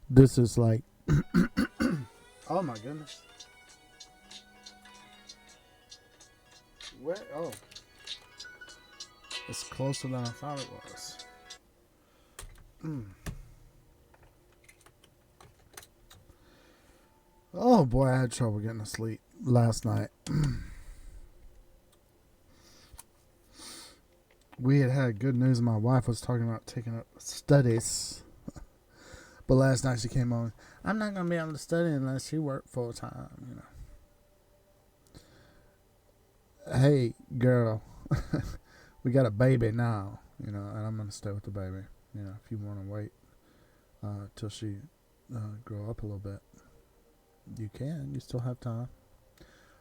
This is like, oh my goodness. Where? Oh, it's closer than I thought it was. Mm. Oh boy, I had trouble getting to sleep last night. We had good news. My wife was talking about taking up studies, but last night she came on. I'm not gonna be able to study unless you work full time. Hey girl, we got a baby now. And I'm gonna stay with the baby. If you want to wait till she grow up a little bit, you can. You still have time.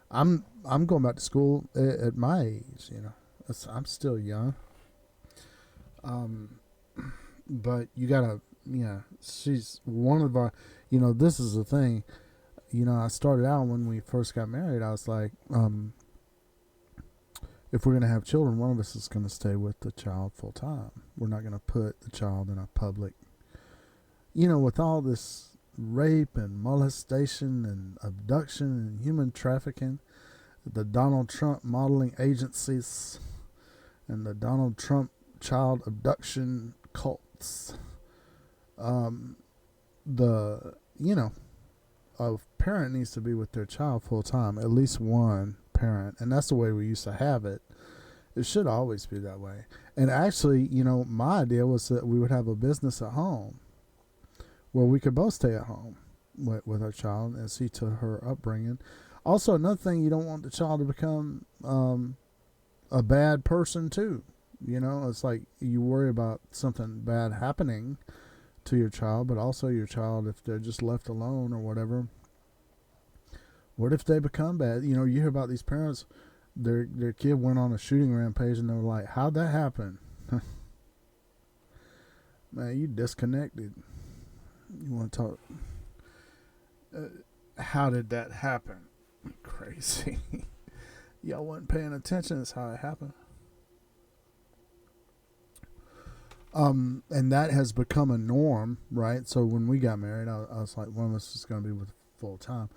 I'm going back to school at my age. I'm still young. Um, but you gotta, she's one of our, this is the thing. I started out when we first got married. I was like, if we're gonna have children, one of us is gonna stay with the child full time. We're not gonna put the child in a public, with all this rape and molestation and abduction and human trafficking, the Donald Trump modeling agencies and the Donald Trump child abduction cults. The a parent needs to be with their child full time, at least one parent, and that's the way we used to have it. It should always be that way. And actually, my idea was that we would have a business at home where we could both stay at home with our child and see to her upbringing. Also, another thing, you don't want the child to become a bad person too. It's like you worry about something bad happening to your child, but also your child, if they're just left alone or whatever. What if they become bad? You hear about these parents, their kid went on a shooting rampage and they were like, how'd that happen? Man, you disconnected. You want to talk? How did that happen? Crazy. Y'all wasn't paying attention. That's how it happened. And that has become a norm, right? So when we got married, I was like, one of us is going to be with full time.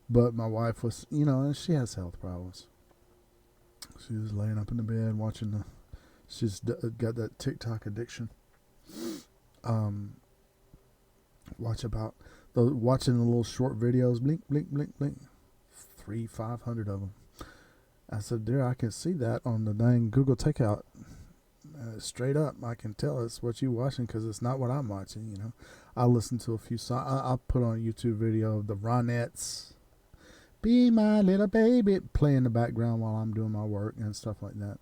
But my wife was, and she has health problems. She was laying up in the bed watching she's got that TikTok addiction. Watching the little short videos, blink, blink, blink, blink, 500 of them. I said, dear, I can see that on the dang Google Takeout. Straight up, I can tell it's what you watching because it's not what I'm watching. I listen to a few songs. I'll put on a YouTube video of the Ronettes, "Be My Little Baby" play in the background while I'm doing my work and stuff like that.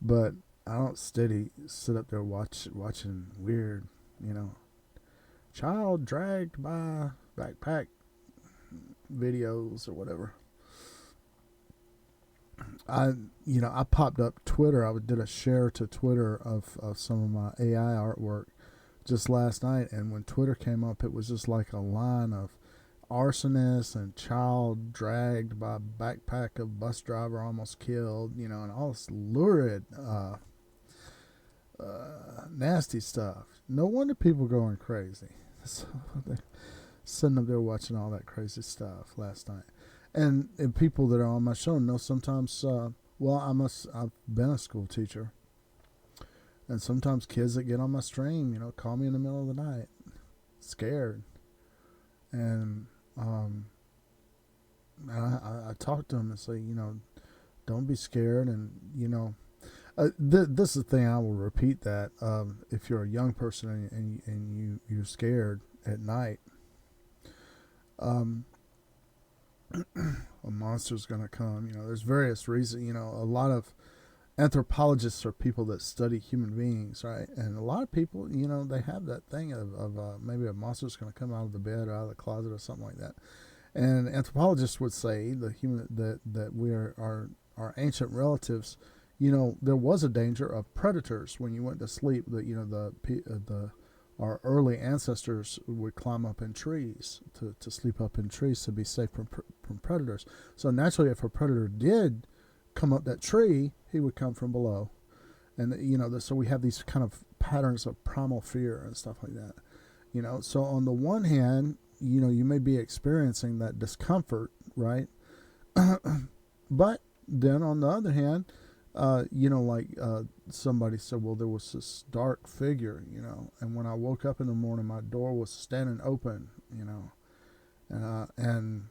But I don't steady sit up there watching weird, child dragged by backpack videos or whatever. I popped up Twitter. I did a share to Twitter of some of my AI artwork just last night, and when Twitter came up, it was just like a line of arsonist and child dragged by backpack of bus driver almost killed, and all this lurid, nasty stuff. No wonder people going crazy. So sitting up there watching all that crazy stuff last night. And people that are on my show know sometimes, I've been a school teacher. And sometimes kids that get on my stream, call me in the middle of the night, scared. And I talk to them and say, don't be scared. And, this is the thing, I will repeat that. If you're a young person and you're scared at night, a monster's going to come. There's various reasons. A lot of anthropologists are people that study human beings, right? And a lot of people, they have that thing of maybe a monster's going to come out of the bed or out of the closet or something like that. And anthropologists would say that we are our ancient relatives. There was a danger of predators when you went to sleep. That our early ancestors would climb up in trees to sleep up in trees to be safe from predators. So naturally, if a predator did come up that tree, he would come from below. And, so we have these kind of patterns of primal fear and stuff like that. So on the one hand, you may be experiencing that discomfort, right? But then on the other hand, somebody said, well, there was this dark figure, and when I woke up in the morning, my door was standing open, and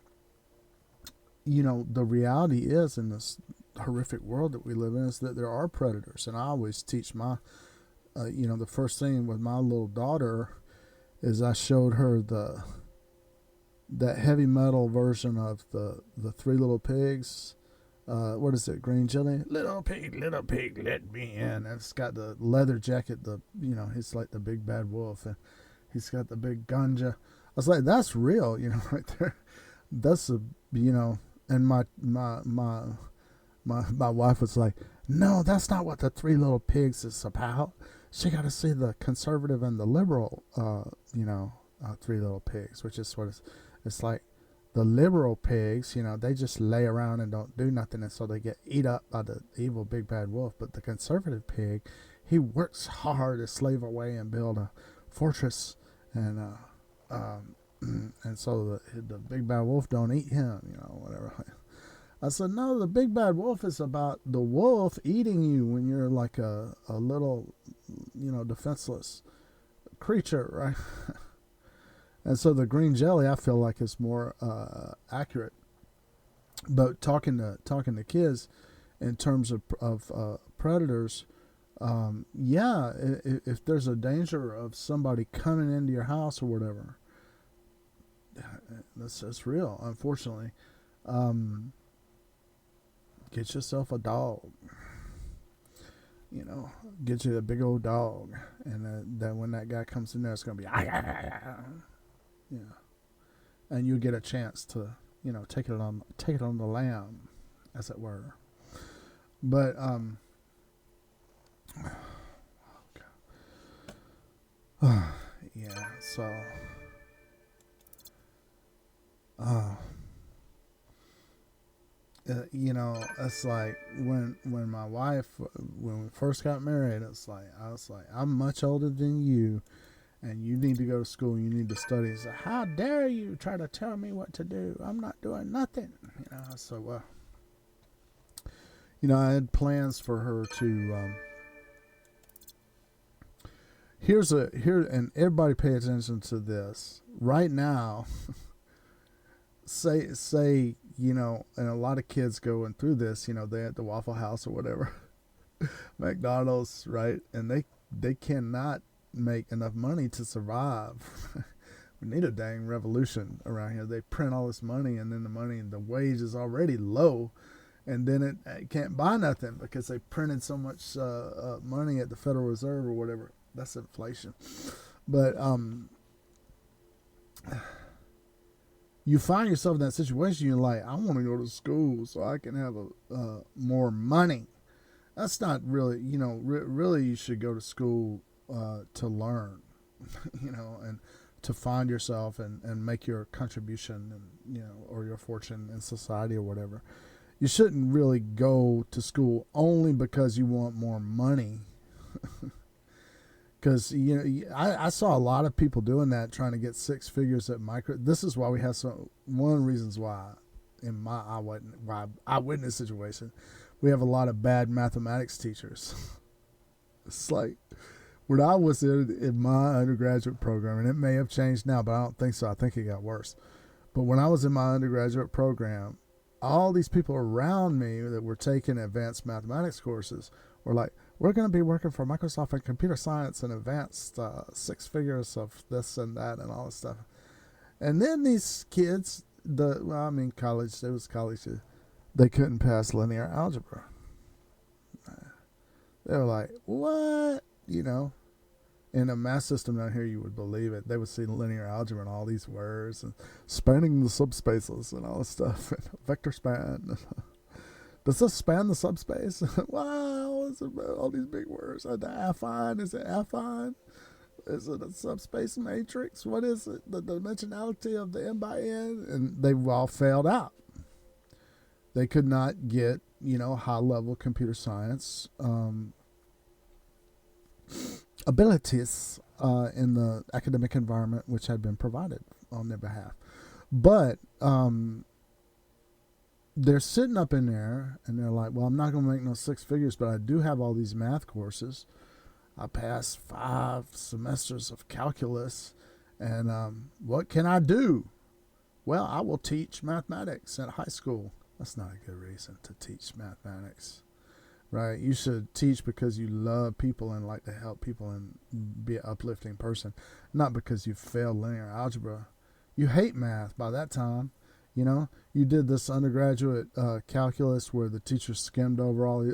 the reality is in this horrific world that we live in is that there are predators. And I always teach my, the first thing with my little daughter is I showed her that heavy metal version of the Three Little Pigs. What is it? Green Jelly? Little pig, let me in. And it's got the leather jacket. He's like the big bad wolf, and he's got the big ganja. I was like, that's real, right there. That's and my wife was like, no, that's not what the Three Little Pigs is about. She got to see the conservative and the liberal, Three Little Pigs, which is what it's like. The liberal pigs, they just lay around and don't do nothing, and so they get eat up by the evil big bad wolf. But the conservative pig, he works hard to slave away and build a fortress, and and so the big bad wolf don't eat him, whatever. I said, no, the big bad wolf is about the wolf eating you when you're like a little, defenseless creature, right? And so the green jelly, I feel like, is more accurate. But talking to kids in terms of predators, if there's a danger of somebody coming into your house or whatever, that's real, unfortunately. Get yourself a dog. Get you a big old dog, and then when that guy comes in there, it's gonna be and you get a chance to take it on the lam, as it were. But so it's like when my wife, when we first got married, I was like, I'm much older than you, and you need to go to school, you need to study. So how dare you try to tell me what to do? I'm not doing nothing. So I had plans for her to and everybody pay attention to this right now. say and a lot of kids going through this, they at the Waffle House or whatever, McDonald's, right? And they cannot make enough money to survive. We need a dang revolution around here. They print all this money, and then the wage is already low, and then it can't buy nothing because they printed so much money at the Federal Reserve or whatever. That's inflation. But you find yourself in that situation. You're like, I want to go to school so I can have more money. That's not really, really you should go to school to learn, and to find yourself and make your contribution, and or your fortune in society or whatever. You shouldn't really go to school only because you want more money. Because I saw a lot of people doing that, trying to get six figures at micro. This is why we have one of the reasons why in my eyewitness situation, we have a lot of bad mathematics teachers. It's like when I was in my undergraduate program, and it may have changed now, but I don't think so. I think it got worse. But when I was in my undergraduate program, all these people around me that were taking advanced mathematics courses were like, we're going to be working for Microsoft in computer science and advanced six figures of this and that and all this stuff. And then these kids, college, it was college, they couldn't pass linear algebra. They were like, what? In a math system down here, you would believe it. They would see linear algebra and all these words and spanning the subspaces and all this stuff, and vector span. Does this span the subspace? Wow, it's all these big words. The affine, is it affine? Is it a subspace matrix? What is it? The dimensionality of the n by n? And they've all failed out. They could not get, high-level computer science abilities. in the academic environment which had been provided on their behalf. But they're sitting up in there and they're like, well, I'm not going to make no six figures, but I do have all these math courses. I passed 5 semesters of calculus, and what can I do? Well, I will teach mathematics at high school. That's not a good reason to teach mathematics, right? You should teach because you love people and like to help people and be an uplifting person, not because you failed linear algebra. You hate math by that time. You know, you did this undergraduate calculus where the teacher skimmed over all the,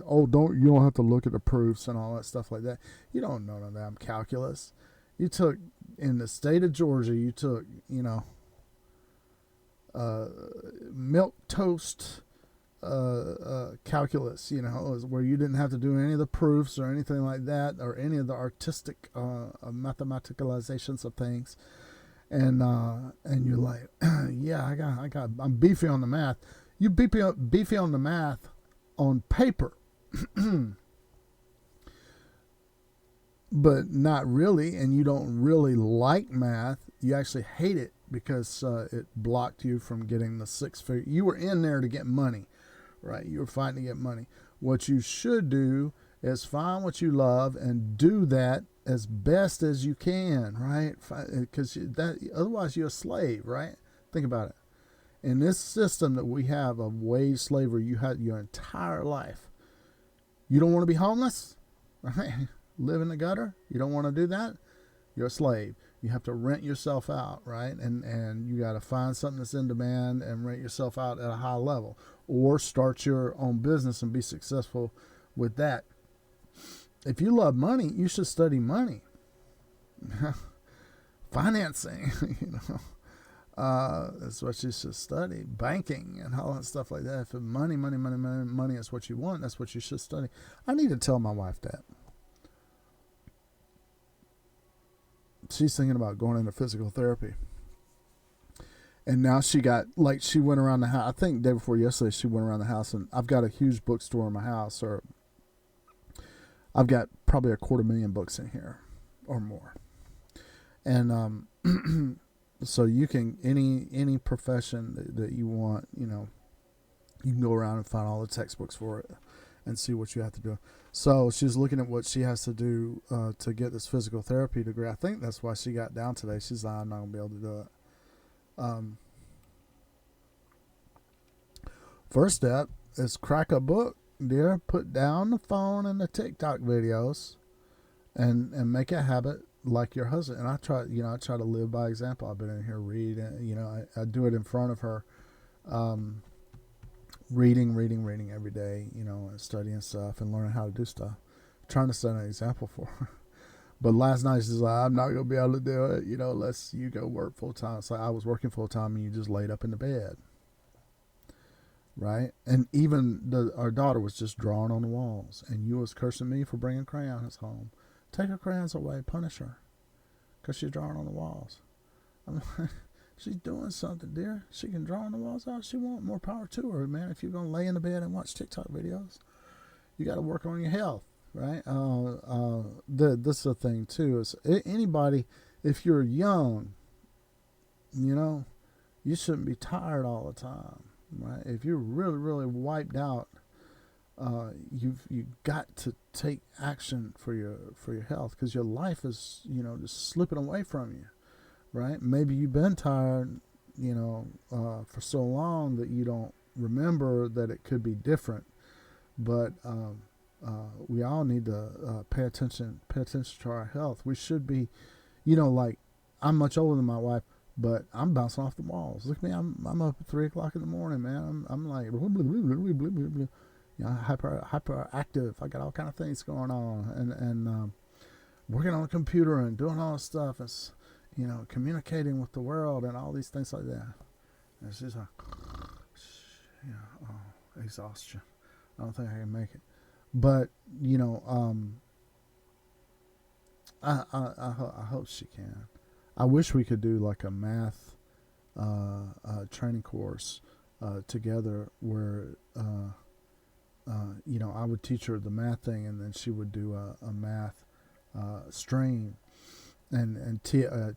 you don't have to look at the proofs and all that stuff like that. You don't know none of that calculus. You took, in the state of Georgia, you took, milk toast calculus, where you didn't have to do any of the proofs or anything like that, or any of the artistic mathematicalizations of things. And you're like, yeah, I'm beefy on the math. You beefy on the math on paper, but not really. And you don't really like math. You actually hate it because it blocked you from getting the 6 figure. You were in there to get money, right? You were fighting to get money. What you should do is find what you love and do that as best as you can, right? Because otherwise you're a slave, right? Think about it. In this system that we have of wage slavery, you had your entire life. You don't want to be homeless, right? Live in the gutter. You don't want to do that. You're a slave. You have to rent yourself out, right? And you got to find something that's in demand and rent yourself out at a high level, or start your own business and be successful with that. If you love money, you should study money, financing. That's what you should study. Banking and all that stuff like that. If money is what you want, that's what you should study. I need to tell my wife that. She's thinking about going into physical therapy. And now she went around the house. I think the day before yesterday, she went around the house, and I've got a huge bookstore in my house, or I've got probably 250,000 books in here or more. And so you can, any profession that you want, you can go around and find all the textbooks for it and see what you have to do. So she's looking at what she has to do to get this physical therapy degree. I think that's why she got down today. She's like, I'm not going to be able to do it. First step is crack a book, dear. Put down the phone and the TikTok videos and make a habit like your husband. And I try to live by example. I've been in here reading, I do it in front of her. Reading every day, and studying stuff and learning how to do stuff. Trying to set an example for her. But last night she's like, I'm not going to be able to do it, unless you go work full time. It's like I was working full time and you just laid up in the bed. Right? And even our daughter was just drawing on the walls, and you was cursing me for bringing crayons home. Take her crayons away, punish her, because she's drawing on the walls. I'm like, she's doing something, dear. She can draw on the walls all she wants. More power to her, man. If you're going to lay in the bed and watch TikTok videos, you got to work on your health, right? This is the thing, too. Is anybody, if you're young, you shouldn't be tired all the time, right? If you're really, really wiped out, you've got to take action for your health, because your life is, just slipping away from you. Right? Maybe you've been tired, for so long that you don't remember that it could be different. But we all need to pay attention to our health. We should be, like, I'm much older than my wife, but I'm bouncing off the walls. Look at me, I'm up at 3 o'clock in the morning, man. I'm like, hyperactive. I got all kind of things going on, and working on a computer and doing all this stuff. It's communicating with the world and all these things like that. And it's just like, exhaustion. I don't think I can make it. But, I hope she can. I wish we could do like a math training course together where, I would teach her the math thing, and then she would do a math stream.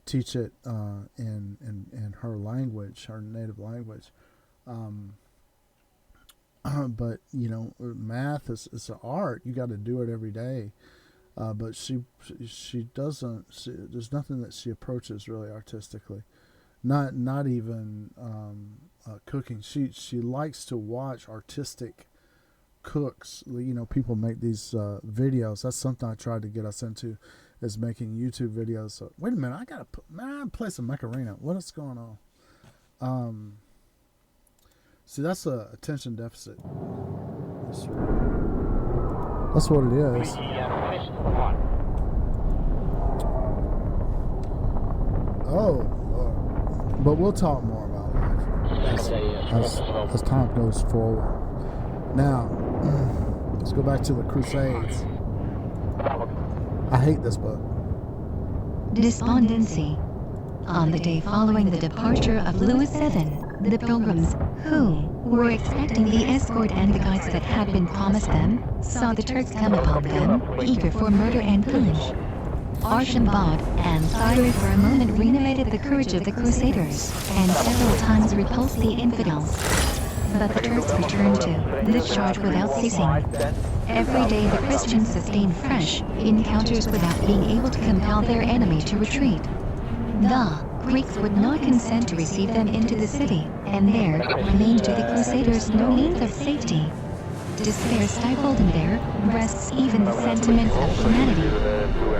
teach it in her language, her native language. But math is an art. You got to do it every day. But she doesn't. There's nothing that she approaches really artistically. Not even cooking. She likes to watch artistic cooks. People make these videos. That's something I tried to get us into, is making YouTube videos. So wait a minute, I gotta play some Macarena. What is going on? See, that's a attention deficit. That's what it is. Oh, Lord. But we'll talk more about life as time goes forward. Now, let's go back to the Crusades. I hate this book. Despondency. On the day following the departure of Louis VII, the pilgrims, who were expecting the escort and the guides that had been promised them, saw the Turks come upon them, eager for murder and pillage. Archambaud and Thyre for a moment renovated the courage of the Crusaders, and several times repulsed the infidels. But the Turks returned to the charge without ceasing. Every day the Christians sustained fresh encounters without being able to compel their enemy to retreat. The Greeks would not consent to receive them into the city, and there remained to the Crusaders no means of safety. Despair stifled in their breasts even the sentiments of humanity.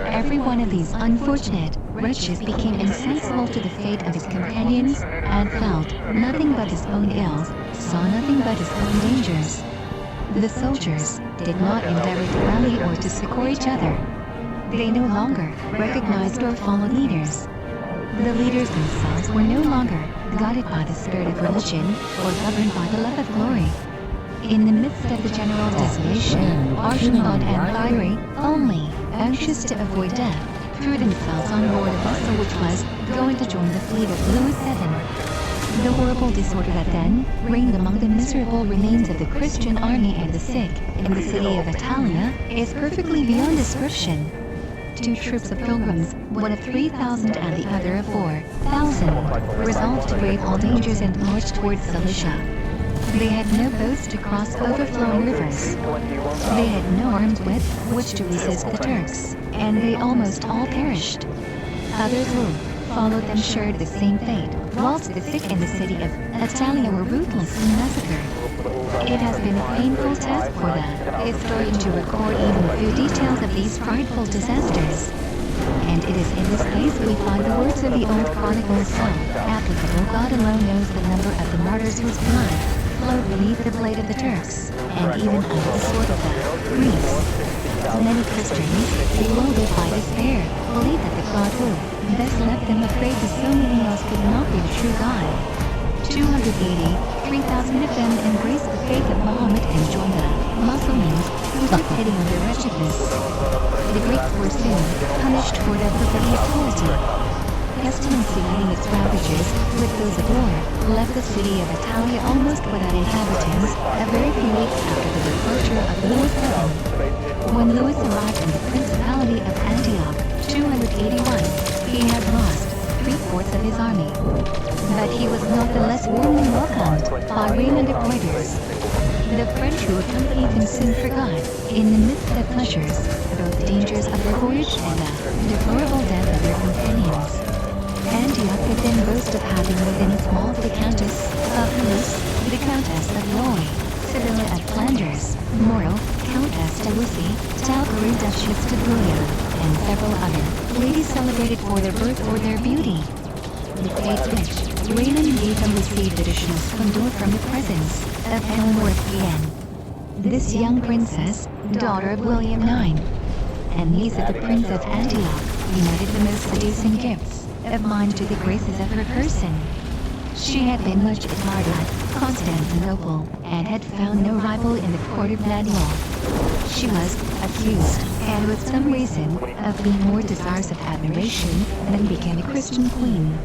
Every one of these unfortunate wretches became insensible to the fate of his companions, and felt nothing but his own ills, saw nothing but his own dangers. The soldiers did not endeavor to rally or to succor each other. They no longer recognized or followed leaders. The leaders themselves were no longer guided by the spirit of religion or governed by the love of glory. In the midst of the general desolation, Archambaud and Thyre, only anxious to avoid death, threw themselves on board a vessel which was going to join the fleet of Louis VII. The horrible disorder that then reigned among the miserable remains of the Christian army and the sick in the city of Italia is perfectly beyond description. Two troops of pilgrims, one of 3,000 and the other of 4,000, resolved to brave all dangers and march towards Cilicia. They had no boats to cross overflowing rivers. They had no armed with which to resist the Turks, and they almost all perished. Others who followed them shared the same fate, whilst the sick in the city of Italia were ruthlessly massacred. It has been a painful task for the historian to record even a few details of these frightful disasters. And it is in this place we find the words of the old chronicles so applicable. God alone knows the number of the martyrs whose blood flowed beneath the blade of the Turks, and even under the sword of the Greeks. Many Christians, bewildered by despair, believed that the God who thus left them a prey to so many else could not be the true God. 3,000 of them embraced the faith of Muhammad and joined the Muslims, who took pity on their wretchedness. The Greeks were soon punished for their perfidious cruelty. Pestilence uniting its ravages with those of war, left the city of Italia almost without inhabitants, a very few weeks after the departure of Louis VII. When Louis arrived in the Principality of Antioch, 281, he had lost 3/4 of his army. But he was not the less warmly welcomed by Raymond of Poitiers. The French who accompanied him soon forgot, in the midst of pleasures, both the dangers of their voyage and the deplorable death of their companions. Antioch could then boast of having within its walls the Countess of Toulouse, the Countess of Loy, Sibylla of Flanders, Moreau, Countess de Lucy, Talcaru Duchess de Bouillon, and several other ladies celebrated for their birth or their beauty. The fates which Raymond gave them received additional splendor from the presence of Eleanor of Guienne. This young princess, daughter of William IX, and niece of the Prince of Antioch, united the most seducing gifts of mind to the graces of her person. She had been much admired at Constantinople, and had found no rival in the court of Manuel. She was accused, and with some reason, of being more desirous of admiration than became a Christian queen.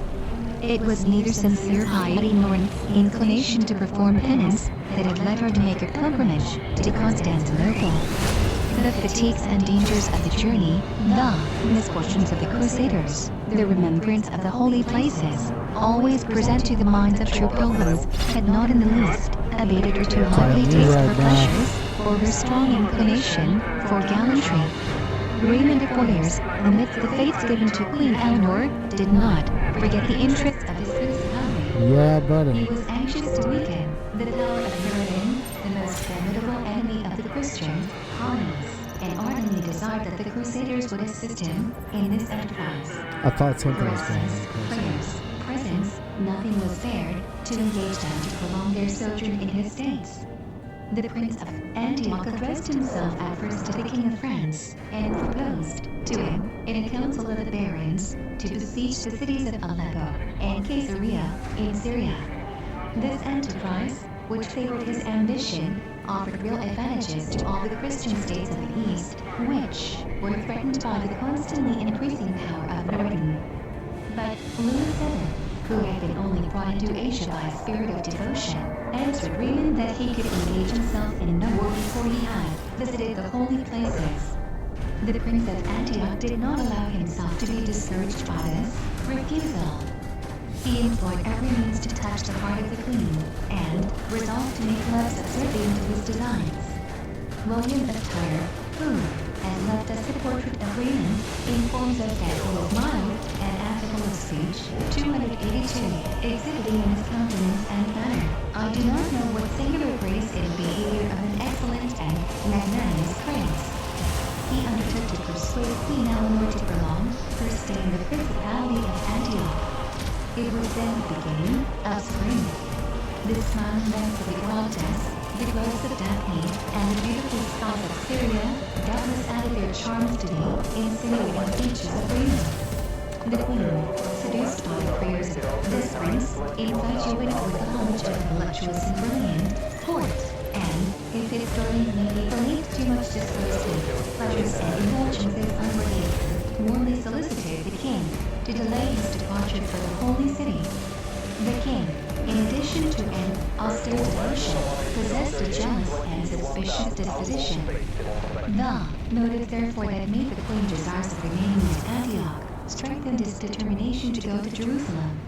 It was neither sincere piety nor an inclination to perform penance that had led her to make a pilgrimage to Constantinople. The fatigues and dangers of the journey, the misfortunes of the Crusaders, the remembrance of the holy places, always present to the minds of true pilgrims, had not in the least abated her too lively taste for pleasures, or her strong inclination for gallantry. Raymond of Poitiers, amidst the fates given to Queen Eleanor, did not forget the interests of his principality. Yeah, He buddy. was anxious to weaken the power of Merlin, the most formidable enemy of the Christian colonies, and ardently desired that the Crusaders would assist him in this enterprise. I thought something was going Caresses, on. prayers, presents, nothing was spared to engage them to prolong their sojourn in his states. The Prince of Antioch addressed himself at first to the King of France, and proposed to him, in a council of the barons, to besiege the cities of Aleppo and Caesarea in Syria. This enterprise, which favored his ambition, offered real advantages to all the Christian states of the East, which were threatened by the constantly increasing power of Northern. But Louis VII, who had been only brought into Asia by a spirit of devotion, answered Raymond that he could engage himself in no war before he had visited the holy places. The Prince of Antioch did not allow himself to be discouraged by this refusal. He employed every means to touch the heart of the Queen, and resolved to make love subservient to his designs. William of Tyre, who has left us a portrait of Raymond, informs us that he was mild and affable of speech, 282, exhibiting in his countenance and manner, I do not know what singular grace in the behavior of an excellent and magnanimous prince. He undertook to persuade Queen Eleanor to prolong her stay in the Principality of Antioch. It was then the beginning of spring. The smiling banks of the Orontes, the groves of Daphne, and the beautiful skies of Syria doubtless added their charms to the insinuating features of Raymond. The Queen, seduced by the prayers of this prince, infatuated with the homage of the voluptuous and brilliant court, and, if his story may be believed too much disclosed his pleasures and indulgences unworthy, warmly solicited the king to delay his departure for the holy city. The king, in addition to an austere devotion, possessed a jealous and suspicious disposition. The motive therefore that made the Queen desirous of remaining at Antioch strengthened his determination to go to Jerusalem.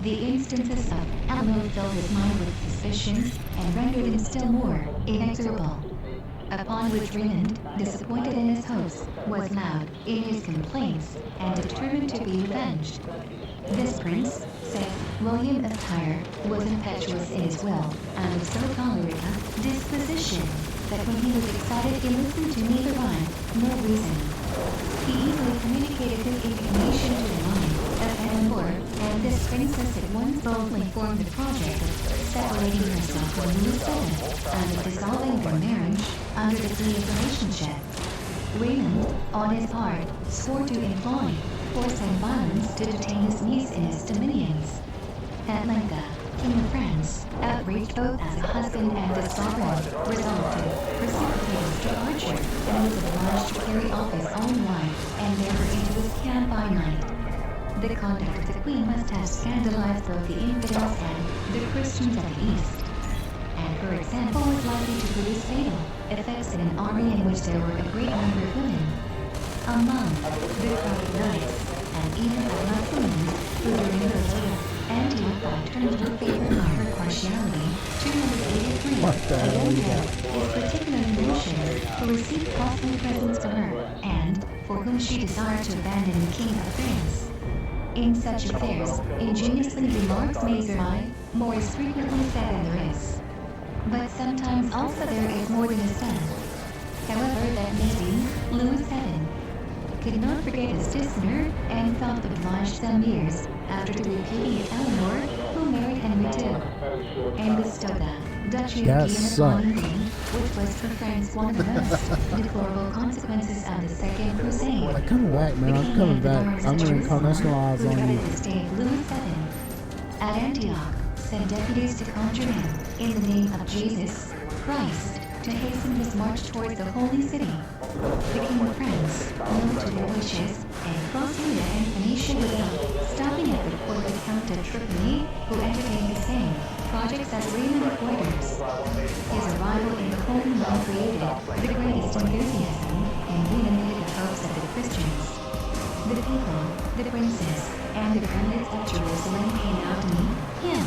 The instances of Eleanor filled his mind with suspicions and rendered him still more inexorable. Upon which Raymond, disappointed in his hopes, was loud in his complaints and determined to be revenged. This prince, said William of Tyre, was impetuous in his will, and of so choleric a disposition, that when he was excited he listened to neither rhyme nor reason. He easily communicated his indignation to the mind of Eleanor, and this princess at once boldly formed the project of separating herself from Louis VII, and of dissolving their marriage under the plea of relationship. Raymond, on his part, swore to employ force and violence to detain his niece in his dominions. At length, the King of France, outraged both as a husband and a sovereign, resolved to precipitate his departure, and was obliged to carry off his own wife and bear her into his camp by night. The conduct of the Queen must have scandalized both the infidels and the Christians of the East, and her example was likely to produce fatal effects in an army in which there were a great number of women. Among the crowded knights, and even the Lycinians, who during the revolt of Antioch by turned her favor by her partiality, 283, again his particular notions, who received costly presents from her, and for whom she desired to abandon the King of France. In such affairs, ingeniously remarks may survive, more is frequently said than there is. But sometimes also there is more than is said. However that may be, Louis VII could not forget his dishonor, and felt obliged some years after to repudiate Eleanor, who married Henry II, and bestowed the Duchy of Guienne upon England, which was for France one of the most deplorable consequences of the Second Crusade. I'm coming back, man. I'm coming back. I'm going to incarnationalize on you. The stay of Louis VII at Antioch sent deputies to conjure him, in the name of Jesus Christ, to hasten his march towards the holy city. The King of France, known to their wishes, and crossing the and Phoenicia without stopping at the court of the Count of Tripoli, who entertained the same projects as Raymond of Poitiers. His arrival in Cologne created the greatest enthusiasm and illuminated the hopes of the Christians. The people, the princes, and the prelates of Jerusalem came out to meet him,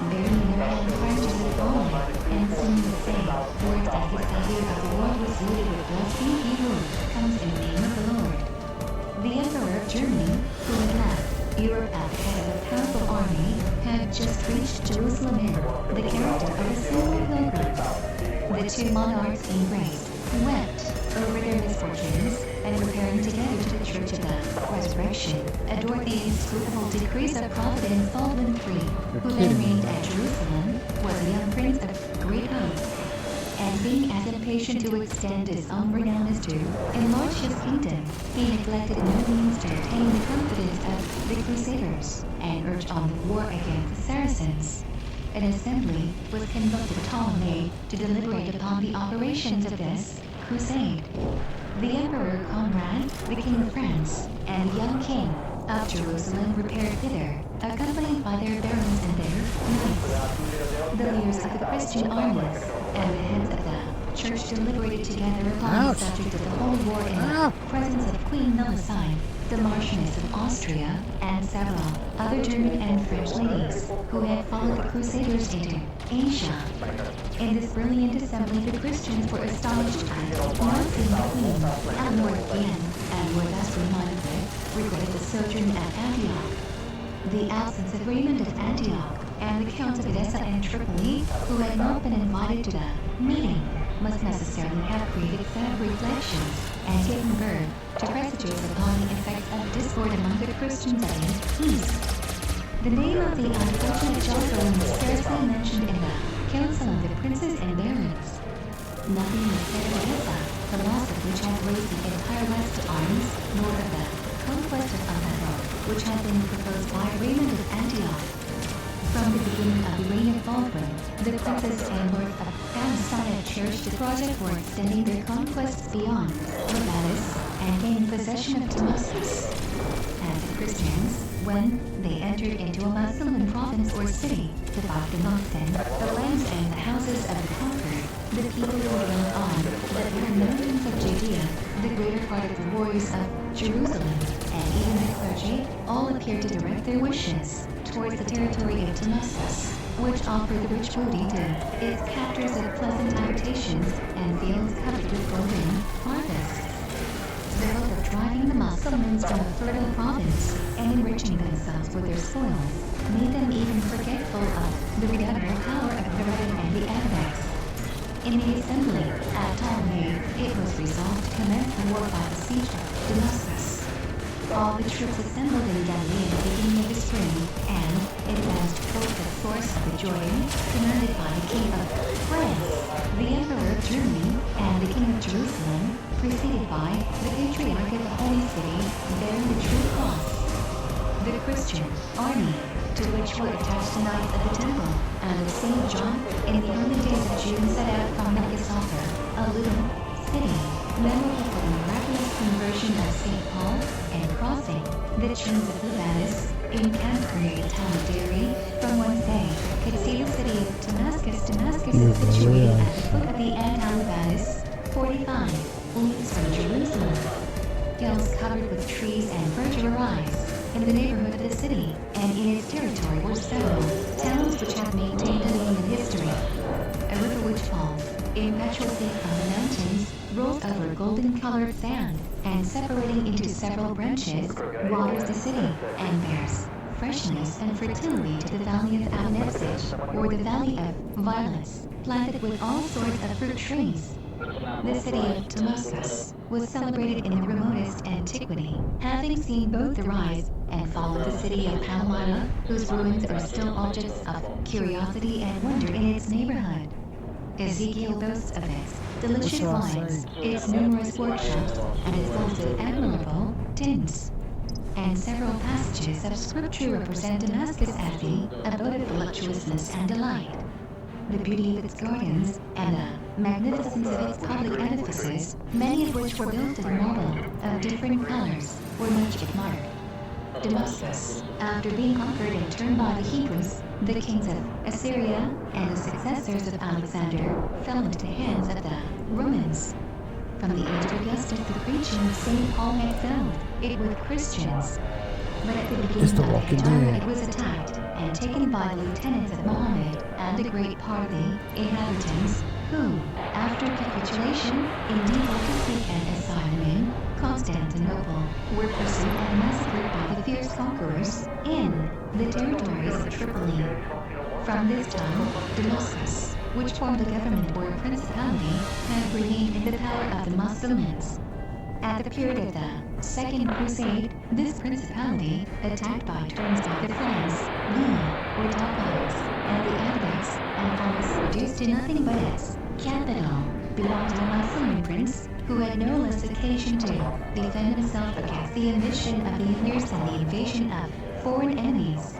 bearing in their hand branches of palm, and singing the same words as the Savior of the world was saluted with blessing he who comes in the name of the Lord. The Emperor of Germany, who had left Europe at the head of a powerful army, had just reached Jerusalem in the character of a single pilgrim. The two monarchs embraced, wept over their misfortunes, and repairing together to the Church of the Resurrection, adored the inscrutable decrees of Providence Baldwin III, who then reigned at Jerusalem, was a young prince of great hope. And being as impatient to extend his own renown as to enlarge his kingdom, he neglected no means to obtain the confidence of the Crusaders, and urged on the war against the Saracens. An assembly was convoked at Ptolemy to deliberate upon the operations of this crusade. The Emperor Conrad, the King of France, and the young King of Jerusalem repaired thither, accompanied by their barons and their knights. The leaders of the Christian armies and the heads of the Church deliberated together upon the subject of the holy war in the presence of Queen Melisine, the Marchioness of Austria, and several other German and French ladies who had followed the Crusaders into Asia. In this brilliant assembly, the Christians were astonished at not seeing the Queen, Eleanor again, and were thus reminded, regretted the sojourn at Antioch. The absence of Raymond of Antioch and the Counts of Edessa and Tripoli, who had not been invited to the meeting, must necessarily have created sad reflections and given birth to presages upon the effects of discord among the Christians of the East. The name of the unfortunate Jocelyn was scarcely mentioned in the council of the princes and barons. Nothing was said of Edessa, the loss of which had raised the entire West to arms, nor of the conquest of Aleppo, which had been proposed by Raymond of Antioch. From the beginning of the reign of Baldwin, the princes and lords of Palestine had cherished the project for extending their conquests beyond Libatus and gaining possession of Damascus. As the Christians, when they entered into a Muslim province or city, divided amongst them the lands and the houses of the conquered, the people who dwelt on the barren mountains of Judea, the greater part of the warriors of Jerusalem, and even the clergy, all appeared to direct their wishes towards the territory of Damascus, which offered rich booty to its captors of pleasant habitations and fields covered with golden harvests. The hope of driving the Muslims from a fertile province and enriching themselves with their spoils made them even forgetful of the redoubtable power of the Red and the Abbas. In the assembly at Ptolemy, it was resolved to commence the war by the siege of Damascus. All the troops assembled in Galilee at the beginning of the spring, and advanced towards the source of the Jordan, commanded by the King of France, the Emperor of Germany, and the King of Jerusalem, preceded by the Patriarch of the Holy City, bearing the true cross. The Christian army, to which were attached the Knights of the Temple and of St. John, in the early days of June set out from Nagasaki, a little city, memorable for the miraculous conversion of St. Paul, and crossing the chains of Libatus, encamped near the town of Deri, from whence they could see the city of Damascus. Damascus is situated at the foot of the Libatus, 45 leagues from Jerusalem. Hills covered with trees and verdure arise in the neighborhood of the city, and in its territory were several towns which have maintained a name in history. A river which falls impetuously from the mountains, rolls over golden-colored sand, and separating into several branches, waters the city, and bears freshness and fertility to the valley of Abenepsich, or the valley of violets, planted with all sorts of fruit trees. The city of Damascus was celebrated in the remotest antiquity, having seen both the rise and fall of the city of Palmyra, whose ruins are still objects of curiosity and wonder in its neighborhood. Ezekiel boasts of its delicious wines, its numerous workshops, and its vaulted admirable tints. And several passages of scripture represent Damascus as the abode of voluptuousness and delight. The beauty of its gardens, and the magnificence of its public edifices, many of which were built of marble of different colors, were much admired. Damascus. After being conquered in turn by the Hebrews, the kings of Assyria and the successors of Alexander fell into the hands of the Romans. From the age of Augustus, the preaching of St. Paul had filled it with Christians. But at the It's beginning the of the Walking Hijrah, Dead. it was attacked and taken by the lieutenants of Muhammad and a great part of the inhabitants, who, after capitulation, indeed were to seek an asylum in Constantinople, were pursued and massacred by the fierce conquerors in the territories of Tripoli. From this time, Damascus, which formed a government or principality, had remained in the power of the Muslims. At the period of the Second Crusade, this principality, attacked by turns by the Franks, the Ottomans, and the Arabics, and almost reduced to nothing but its capital, belonged to a Muslim prince who had no less occasion to defend himself against the ambition of the Emirs and the invasion of foreign enemies.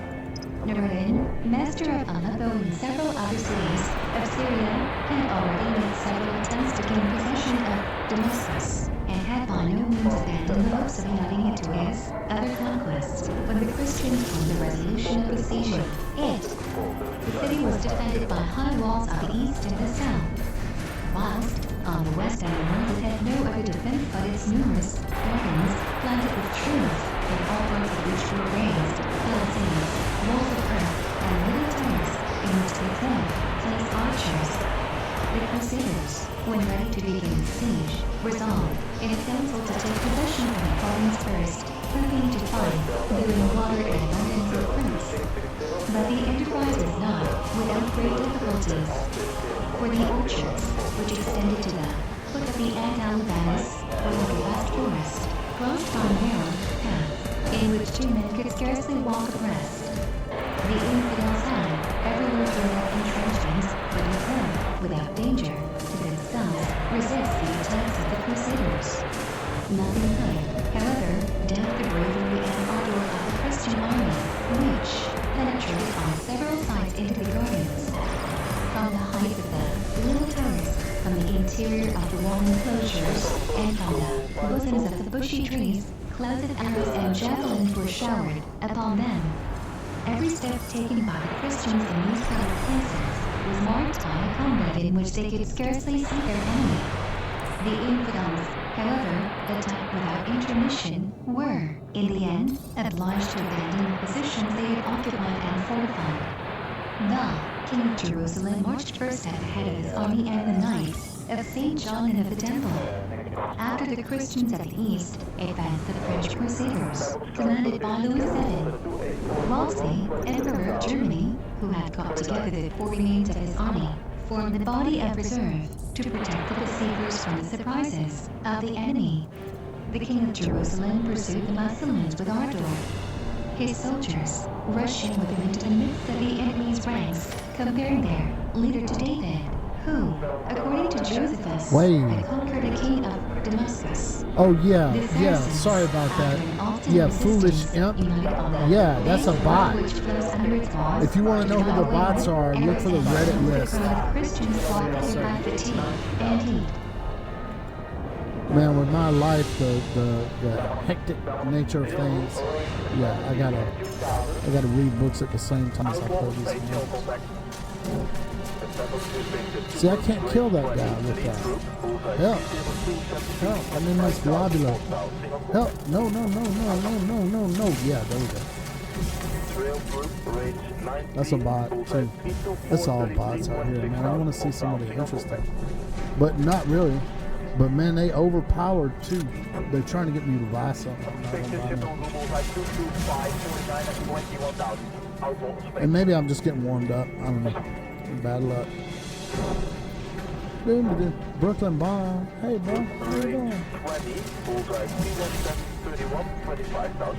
Nuruddin, master of Aleppo and several other cities of Syria, had already made several attempts to gain possession of Damascus, and had by no means abandoned the hopes of uniting it to his other conquests when the Christians formed the resolution of besieging it. The city was defended by high walls on the east and the south, whilst on the west and the north it had no other defense but its numerous gardens planted with trees, in all parts of which were raised palisades, walls of earth, and little towers in which they could place archers. The Crusaders, when ready to begin the siege, resolved in council to take possession of the province first, hoping to find boiling water and abundance of fruits. But the enterprise was not without great difficulties. For the orchards, which extended to the foot of the Al-Banus, were like a vast forest, crossed by a narrow path, in which two men could scarcely walk abreast. The infidels had everywhere thrown up entrenchments, but they could, without danger to themselves, resist the attacks of the Crusaders. Nothing could, however, doubt the bravery and ardor of the Christian army, which penetrated on several sides into the gardens. From the height of the little towers, from the interior of the wall enclosures, and from the bosoms of the bushy trees, clouds of arrows and javelins were showered upon them. Every step taken by the Christians in these crowded places was marked by a combat in which they could scarcely see their enemy. The infidels, however, attacked without intermission, were, in the end, obliged to abandon the positions they had occupied and fortified. The King of Jerusalem marched first at the head of his army and the Knights of St. John and of the Temple. After the Christians of the East advanced the French Crusaders, commanded by Louis VII. Whilst the Emperor of Germany, who had got together the four remains of his army, formed the body of reserve to protect the besiegers from the surprises of the enemy. The King of Jerusalem pursued the Muslims with ardor. His soldiers, rushing with him into the midst of the enemy's ranks, compared their leader to David, who, according to Josephus, had conquered the king of Damascus. Oh yeah, The yeah. Saracens, Sorry about after that. an often Yeah, resistance, foolish imp. united on the Yeah, that's a bank of bot. which flows under its walls, If you want to know who the to bots are, look for the Reddit list. The Christians fought by fatigue and heat. Man, with my life, the hectic nature of things, yeah, I gotta read books at the same time as I play these games. See, I can't kill that guy with that. Help! I'm in this globula. Help! No! Yeah, there we go. That's a bot too. That's all bots out here, man. I want to see somebody interesting, but not really. But man, they overpowered too. They're trying to get me to buy something. And maybe I'm just getting warmed up. I don't know. Bad luck. Brooklyn Bomb. Hey, bro. How you doing?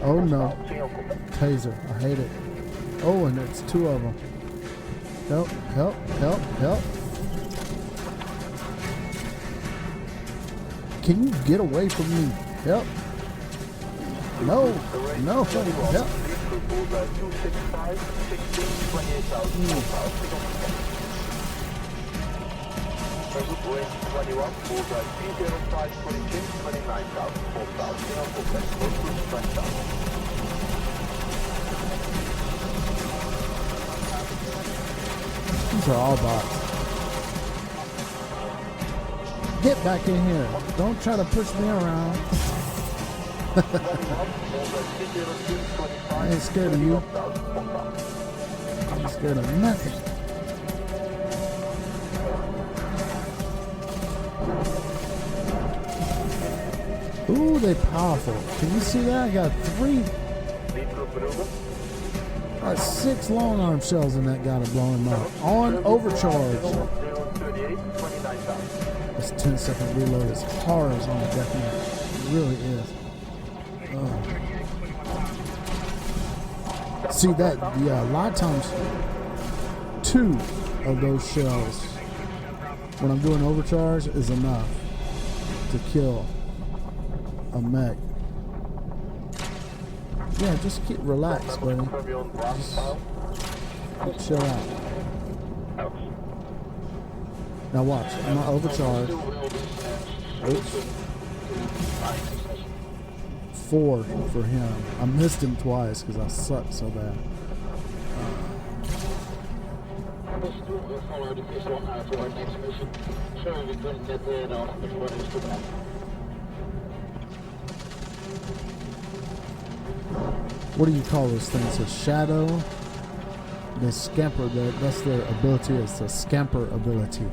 Oh no. Taser. I hate it. Oh, and it's two of them. Help. Can you get away from me? Help. No. Help. These are all bots. Get back in here. Don't try to push me around. I ain't scared of you. I ain't scared of nothing. Ooh, they powerful. Can you see that? I got 6 long arm shells in that guy to blow him up. On overcharge. This 10-second reload is hard as on the deathmatch. It really is. See that? Yeah, a lot of times 2 of those shells when I'm doing overcharge is enough to kill a mech. Yeah, just keep relaxed, buddy. Just chill out. Now watch, I'm not overcharged. Oops. 4 for him. I missed him twice because I suck so bad. What do you call those things? A shadow? The scamper, that's their ability, it's a scamper ability.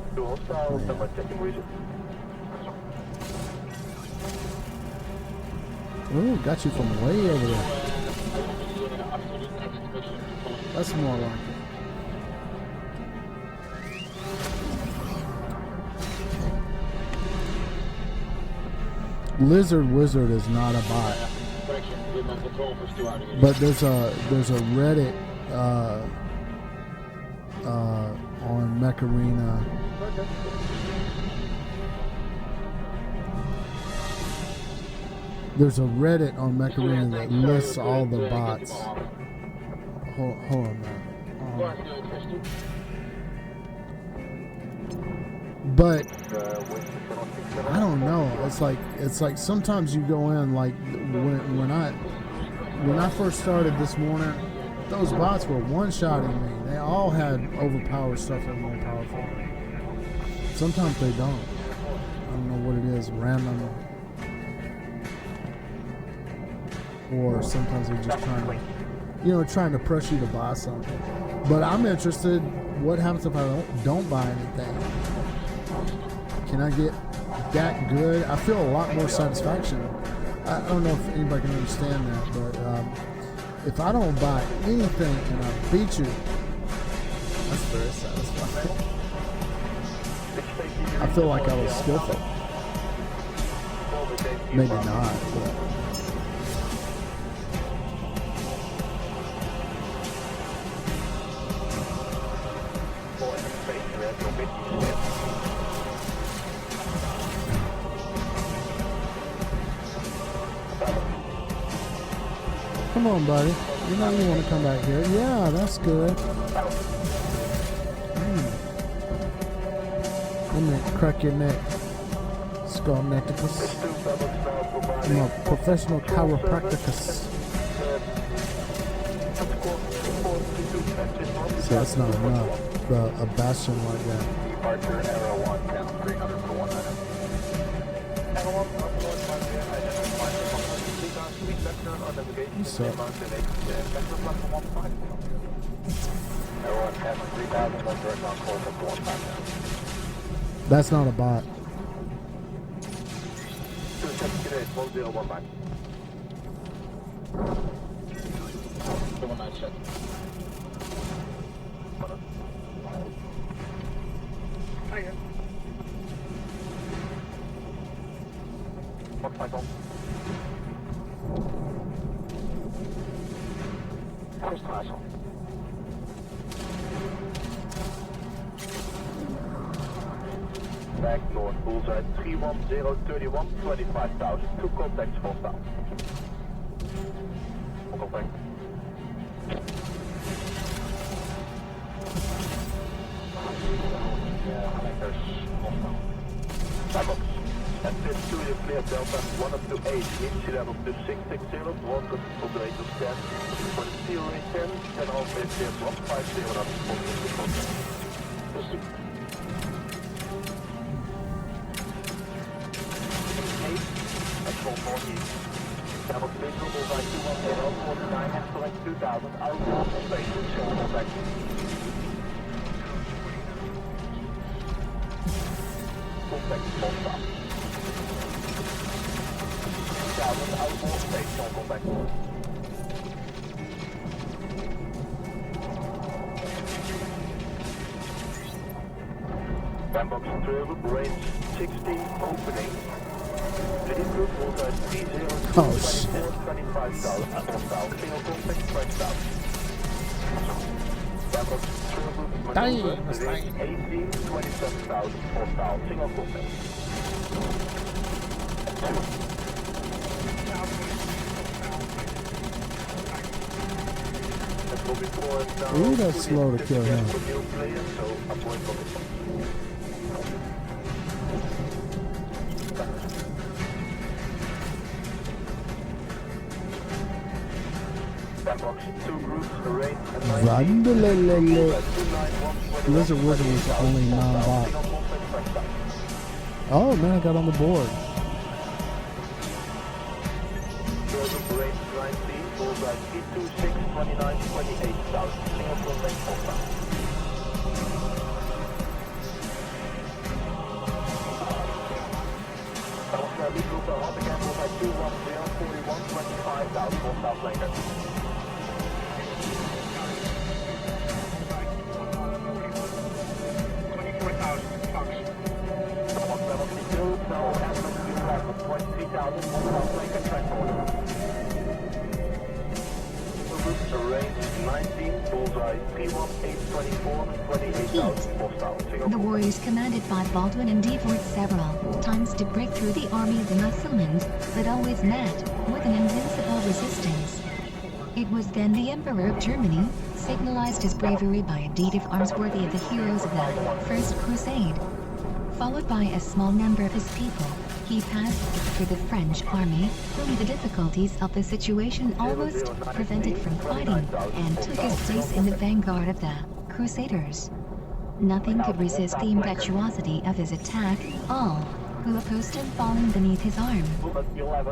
Ooh, got you from way over there. That's more like it. Lizard Wizard is not a bot. But there's a Reddit on Mech Arena. There's a Reddit on Mech Arena that lists all the bots. Hold on, man. But I don't know. It's like sometimes you go in, like when I first started this morning, those bots were one-shotting me. They all had overpowered stuff that was more powerful. Sometimes they don't. I don't know what it is, random, or sometimes they're just trying to press you to buy something. But I'm interested. What happens if I don't buy anything? Can I get that good? I feel a lot more satisfaction. I don't know if anybody can understand that, but if I don't buy anything and I beat you, that's very satisfying. I feel like I was skillful. Maybe not, but come on, buddy. You know you want to come back here. Yeah, that's good. Let me crack your neck, Scarnecticus. I'm a professional chiropracticus. So that's not enough. A bastion like that. You suck. That's not a bot. Back north, bullseye 31031, 25,000. 2 contacts hostile. Contact. Connectors hostile. Cybox. At this 2 you clear Delta 1 up to 8, inch level to 660, broadcast operator stand for the COA 10, 10 half base clear 150 on the contact. 150. 8, Expo 14. Bravo visual, bullseye 210, 49, and select 2000, outboard station, show contact. Contact, full stop. 2000, outboard station, contact. Sandbox trail loop, range 60, opening. Lead group, bullseye 30, Oh, 24, 25,000, full stop. Single contact, press stop. Sandbox trail loop, maneuver, range 18, 27,000, full stop. Single contact. Ooh, that's slow to kill him. Sandbox, 2 groups, arranged and 19. Vandalele. Lizard Wizard was the only non-bot. Oh, man, I got on the board. The warriors commanded by Baldwin endeavored several times to break through the army of the Mussulmans, but always met with an invincible resistance. It was then the Emperor of Germany signalized his bravery by a deed of arms worthy of the heroes of the First Crusade. Followed by a small number of his people, he passed through the French army, whom the difficulties of the situation almost prevented from fighting, and took his place in the vanguard of the Crusaders. Nothing could resist the impetuosity of his attack, all who opposed him falling beneath his arm.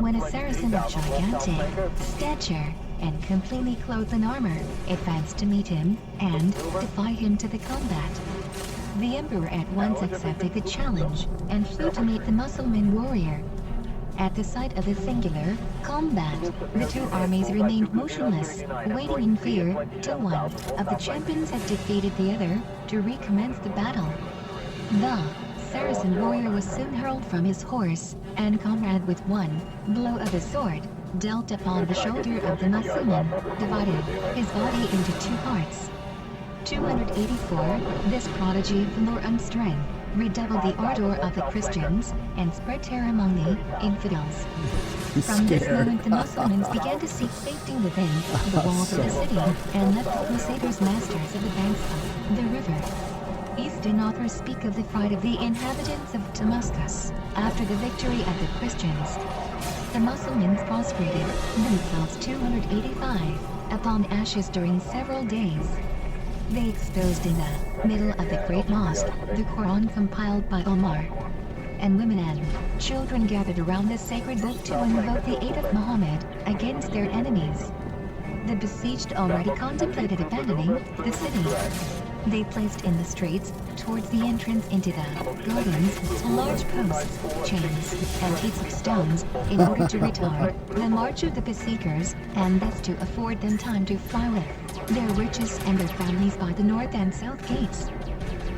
When a Saracen of gigantic stature and completely clothed in armor advanced to meet him and defy him to the combat, the Emperor at once accepted the challenge and flew to meet the Mussulman warrior. At the sight of the singular combat, the two armies remained motionless, waiting in fear till one of the champions had defeated the other to recommence the battle. The Saracen warrior was soon hurled from his horse, and Conrad with one blow of his sword dealt upon the shoulder of the Mussulman, divided his body into 2 parts. 284, this prodigy of the Moran strength redoubled the ardor of the Christians and spread terror among the infidels. From this moment the Mussulmans began to seek safety within the walls of the city and left the Crusaders masters of the banks of the river. Eastern authors speak of the fright of the inhabitants of Damascus after the victory of the Christians. The Mussulmans prostrated themselves 285 upon ashes during several days. They exposed in the middle of the great mosque the Quran compiled by Omar. And women and children gathered around the sacred book to invoke the aid of Muhammad against their enemies. The besieged already contemplated abandoning the city. They placed in the streets, towards the entrance into the gardens, large posts, chains, and heaps of stones, in order to retard the march of the besiegers, and thus to afford them time to fly with their riches and their families by the north and south gates.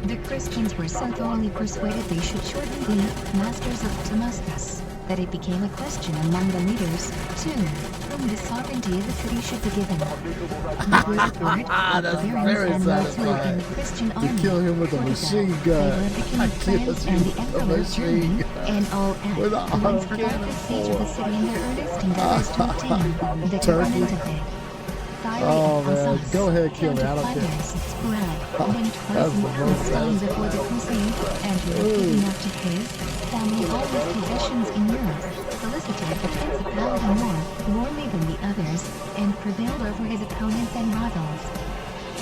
The Christians were so thoroughly persuaded they should shortly be masters of Damascus, that it became a question among the leaders, to whom the sovereignty of the city should be given. The greater part of the barons and those who were in the Christian army You kill him with a machine gun. They were the King of France and the Emperor of Germany, and all with a at once forgot the siege of the city in their earnest endeavors to obtain the government of it. Oh man, go ahead, kill me. I don't care. When twice more slain before the crusade, and who was giving up to his family all his possessions in Europe, solicited the principality more warmly than the others, and prevailed over his opponents and rivals.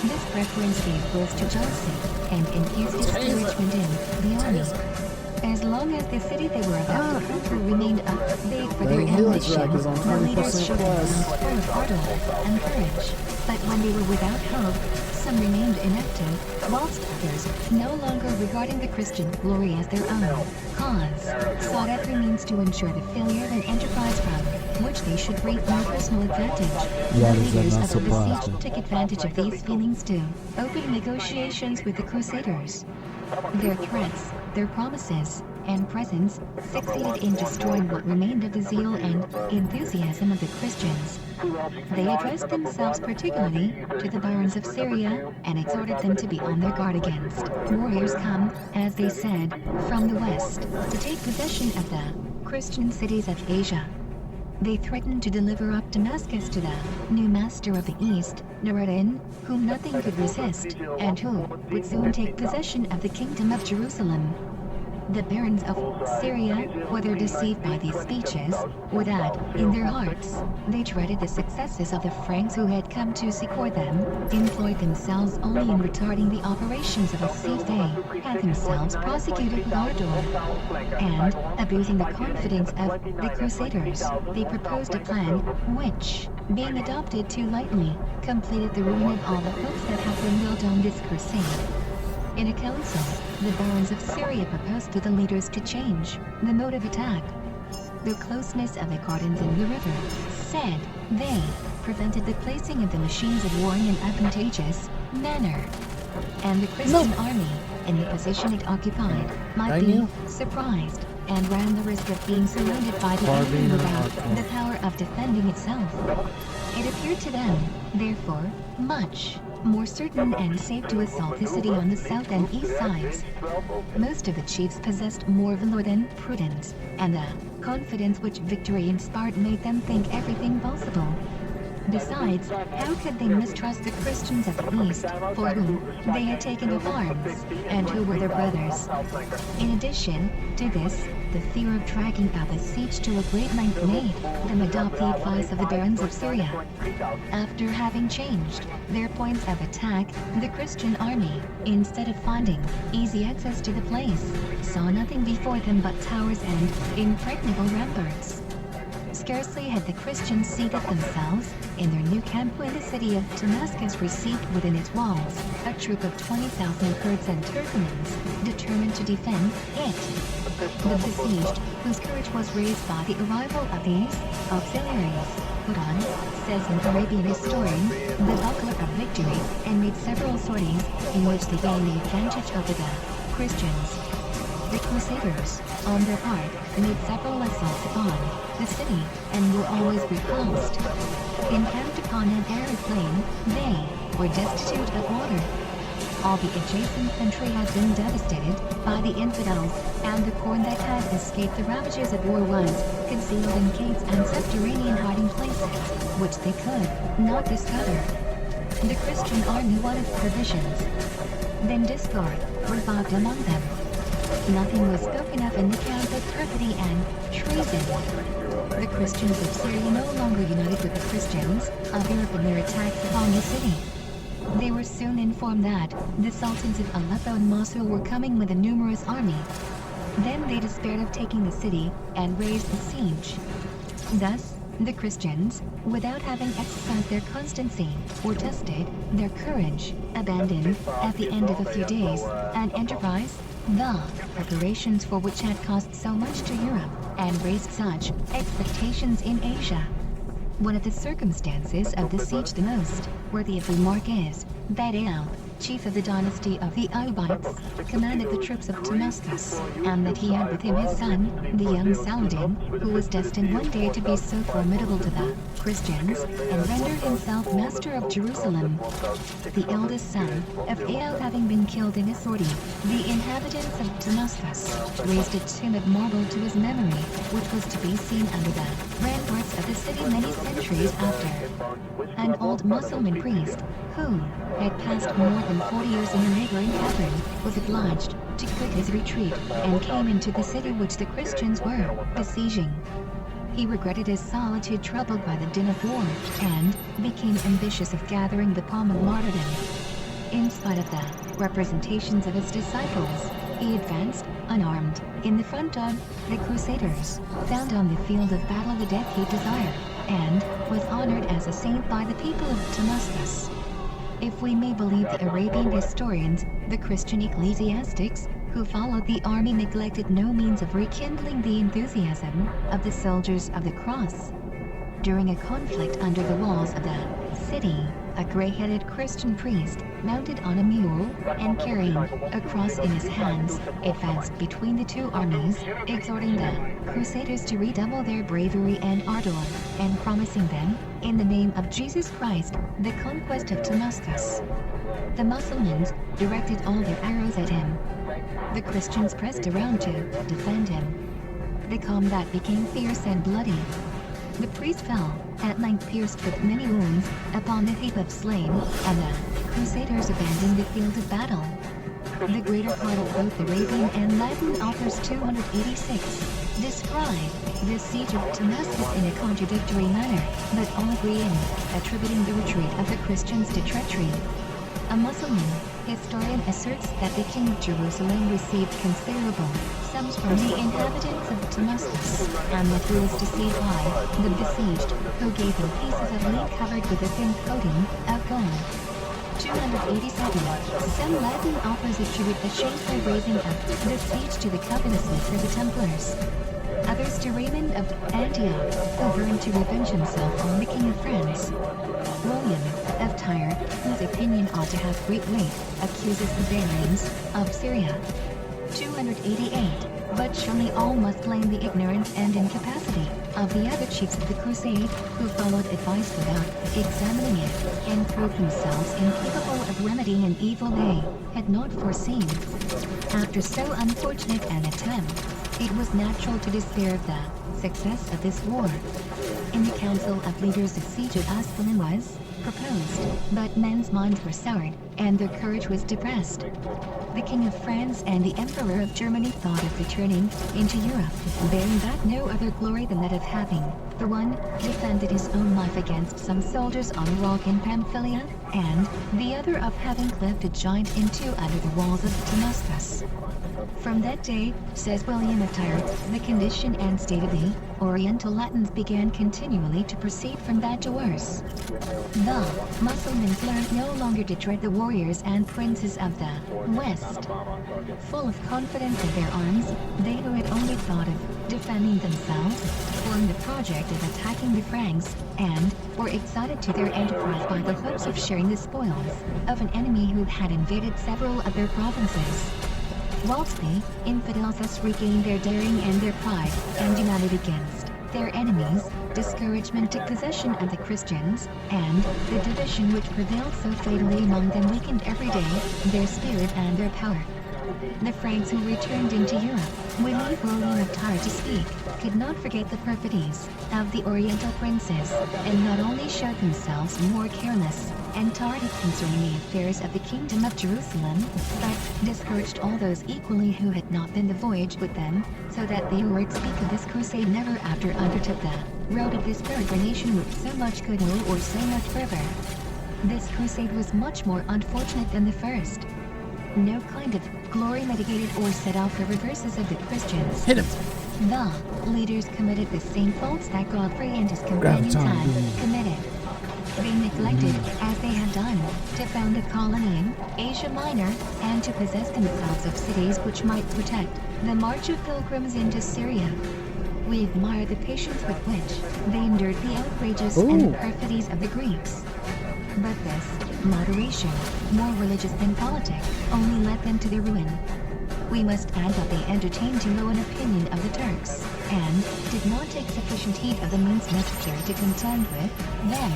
This preference gave birth to jealousy and increased discouragement in the army. As long as the city they were about to conquer remained vague for their The helix ambition, rack is on the leaders 20% showed plus. themselves full of ardor and courage. But when they were without hope, some remained inactive, whilst others, no longer regarding the Christian glory as their own cause, sought every means to ensure the failure of an enterprise from which they should reap no personal advantage. Why The does that leaders not of the surprise besieged you? took advantage of these feelings to open negotiations with the Crusaders. Their threats, their promises, and presence succeeded in destroying what remained of the zeal and enthusiasm of the Christians. They addressed themselves particularly to the barons of Syria and exhorted them to be on their guard against warriors come, as they said, from the west to take possession of the Christian cities of Asia. They threatened to deliver up Damascus to the new master of the East, Nuruddin, whom nothing could resist, and who would soon take possession of the kingdom of Jerusalem. The barons of Syria, whether deceived by these speeches, or that, in their hearts, they dreaded the successes of the Franks who had come to succor them, employed themselves only in retarding the operations of a siege they had themselves prosecuted with ardor. And, abusing the confidence of the Crusaders, they proposed a plan which, being adopted too lightly, completed the ruin of all the hopes that had been built on this crusade. In a council, the barons of Syria proposed to the leaders to change the mode of attack. The closeness of the gardens in the river, said they, prevented the placing of the machines of war in an advantageous manner. And the Christian army, in the position it occupied, might be surprised and ran the risk of being surrounded by the enemy without the power of defending itself. It appeared to them, therefore, much more certain and safe to assault the city on the south and east sides. Most of the chiefs possessed more valor than prudence, and the confidence which victory inspired made them think everything possible. Besides, how could they mistrust the Christians of the East, for whom they had taken up arms, and who were their brothers? In addition to this, the fear of dragging out the siege to a great length made them adopt the advice of the barons of Syria. After having changed their points of attack, the Christian army, instead of finding easy access to the place, saw nothing before them but towers and impregnable ramparts. Scarcely had the Christians seated themselves in their new camp when the city of Damascus received within its walls a troop of 20,000 Kurds and Turkmens determined to defend it. The besieged, whose courage was raised by the arrival of these auxiliaries, put on, says an Arabian historian, the buckler of victory, and made several sorties in which they gained the advantage over the Christians. The Crusaders, on their part, made several assaults upon the city and were always repulsed. Encamped upon an arid plain, they were destitute of water. All the adjacent country had been devastated by the infidels, and the corn that had escaped the ravages of war was concealed in caves and subterranean hiding places, which they could not discover. The Christian army wanted provisions. Then discord revived among them. Nothing was spoken of in the camp but perfidy and treason. The Christians of Syria no longer united with the Christians of Europe in their attacks upon the city. They were soon informed that the sultans of Aleppo and Mosul were coming with a numerous army. Then they despaired of taking the city and raised the siege. Thus, the Christians, without having exercised their constancy or tested their courage, abandoned, at the end of a few days, an enterprise, the preparations for which had cost so much to Europe and raised such expectations in Asia. One of the circumstances of the siege the most worthy of remark is that Al, chief of the dynasty of the Ayyubites, commanded the troops of Damascus, and that he had with him his son, the young Saladin, who was destined one day to be so formidable to the Christians, and render himself master of Jerusalem. The eldest son of Al having been killed in a sortie, the inhabitants of Damascus raised a tomb of marble to his memory, which was to be seen under the ramparts of the city many centuries after. An old Mussulman priest, who had passed more than 40 years in a neighboring cavern, was obliged to quit his retreat and came into the city which the Christians were besieging. He regretted his solitude troubled by the din of war, and became ambitious of gathering the palm of martyrdom. In spite of the representations of his disciples, he advanced, unarmed, in the front of the Crusaders, found on the field of battle the death he desired, and was honored as a saint by the people of Damascus. If we may believe the Arabian historians, the Christian ecclesiastics who followed the army neglected no means of rekindling the enthusiasm of the soldiers of the cross. During a conflict under the walls of the city, a gray-headed Christian priest, mounted on a mule and carrying a cross in his hands, advanced between the two armies, exhorting the Crusaders to redouble their bravery and ardor, and promising them, in the name of Jesus Christ, the conquest of Damascus. The Mussulmans directed all their arrows at him. The Christians pressed around to defend him. The combat became fierce and bloody. The priest fell, at length pierced with many wounds, upon the heap of slain, and the Crusaders abandoned the field of battle. The greater part of both Arabian and Latin authors 286 describe the siege of Damascus in a contradictory manner, but all agree in attributing the retreat of the Christians to treachery. A Muslim historian asserts that the king of Jerusalem received considerable sums from the inhabitants of Damascus, and that he was deceived by the besieged, who gave him pieces of lead covered with a thin coating of gold. 287. Some Latin authors attribute the shameful raising of the siege to the covetousness of the Templars. Others to Raymond of Antioch, who burned to revenge himself on the King of France. William of Tyre, whose opinion ought to have great weight, accuses the barons of Syria. 288. But surely all must blame the ignorance and incapacity of the other chiefs of the crusade, who followed advice without examining it, and proved themselves incapable of remedying an evil they had not foreseen. After so unfortunate an attempt, it was natural to despair of the success of this war. In the council of leaders the siege of Ascalon was proposed, but men's minds were soured, and their courage was depressed. The King of France and the Emperor of Germany thought of returning into Europe, bearing back no other glory than that of having, the one, defended his own life against some soldiers on a rock in Pamphylia, and the other of having cleft a giant in two under the walls of Damascus. From that day, says William of Tyre, the condition and state of the Oriental Latins began continually to proceed from bad to worse. The Mussulmans learned no longer to dread the warriors and princes of the West. Full of confidence in their arms, they who had only thought of defending themselves, formed the project of attacking the Franks, and were excited to their enterprise by the hopes of sharing the spoils of an enemy who had invaded several of their provinces. Whilst the infidels thus regained their daring and their pride, and united against their enemies, discouragement took possession of the Christians, and the division which prevailed so fatally among them weakened every day their spirit and their power. The Franks who returned into Europe, we leave William of Tyre to speak, could not forget the perfidies of the Oriental princes, and not only showed themselves more careless and tardy concerning the affairs of the Kingdom of Jerusalem, but discouraged all those equally who had not been the voyage with them, so that they who were to speak of this crusade never after undertook the road of this peregrination with so much goodwill or so much fervor. This crusade was much more unfortunate than the first. No kind of glory mitigated or set off the reverses of the Christians. Hit him. The leaders committed the same faults that Godfrey and his companions had committed. They neglected, as they had done, to found a colony in Asia Minor, and to possess themselves of cities which might protect the march of pilgrims into Syria. We admire the patience with which they endured the outrages and perfidies of the Greeks. But this moderation, more religious than politic, only led them to their ruin. We must add that they entertained too low an opinion of the Turks, and did not take sufficient heed of the means necessary to contend with them.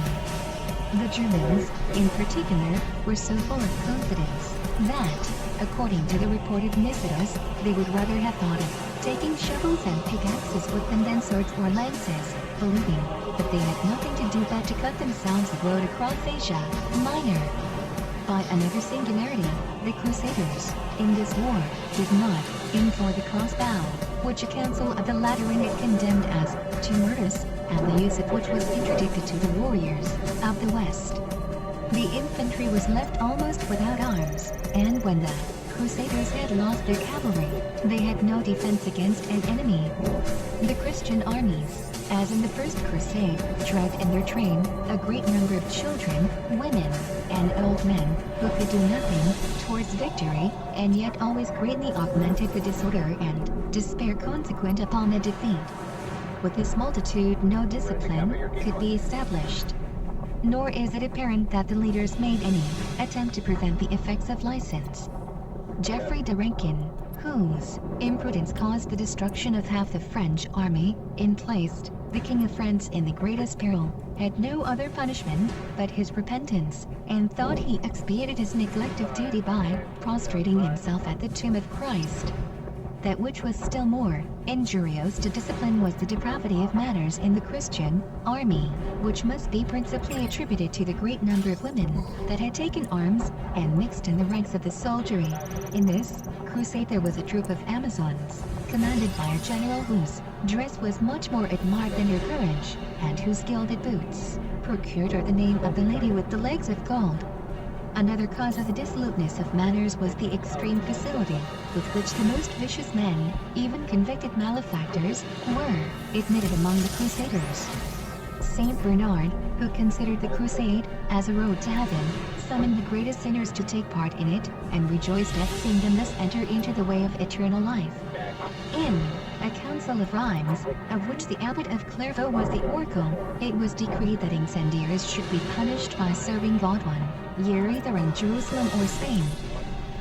The Germans, in particular, were so full of confidence that, according to the report of Nicetas, they would rather have thought of taking shovels and pickaxes with them than swords or lances, believing that they had nothing to do but to cut themselves a road across Asia Minor. By another singularity, the Crusaders, in this war, did not aim for the crossbow, which a council of the Lateran had condemned as too murderous, and the use of which was interdicted to the warriors of the West. The infantry was left almost without arms, and when the Crusaders had lost their cavalry, they had no defense against an enemy. The Christian armies, as in the First Crusade, dragged in their train a great number of children, women, and old men who could do nothing towards victory, and yet always greatly augmented the disorder and despair consequent upon the defeat. With this multitude, no discipline could be established. Nor is it apparent that the leaders made any attempt to prevent the effects of license. Geoffrey de Rankin, whose imprudence caused the destruction of half the French army, in placed the King of France in the greatest peril, had no other punishment but his repentance, and thought he expiated his neglect of duty by prostrating himself at the tomb of Christ. That which was still more injurious to discipline was the depravity of manners in the Christian army, which must be principally attributed to the great number of women that had taken arms and mixed in the ranks of the soldiery. In this crusade there was a troop of Amazons, commanded by a general whose dress was much more admired than her courage, and whose gilded boots procured her the name of the Lady with the Legs of Gold. Another cause of the dissoluteness of manners was the extreme facility with which the most vicious men, even convicted malefactors, were admitted among the Crusaders. Saint Bernard, who considered the crusade as a road to heaven, summoned the greatest sinners to take part in it, and rejoiced at seeing them thus enter into the way of eternal life. In a council of Rheims, of which the abbot of Clairvaux was the oracle, it was decreed that incendiaries should be punished by serving God 1 year either in Jerusalem or Spain.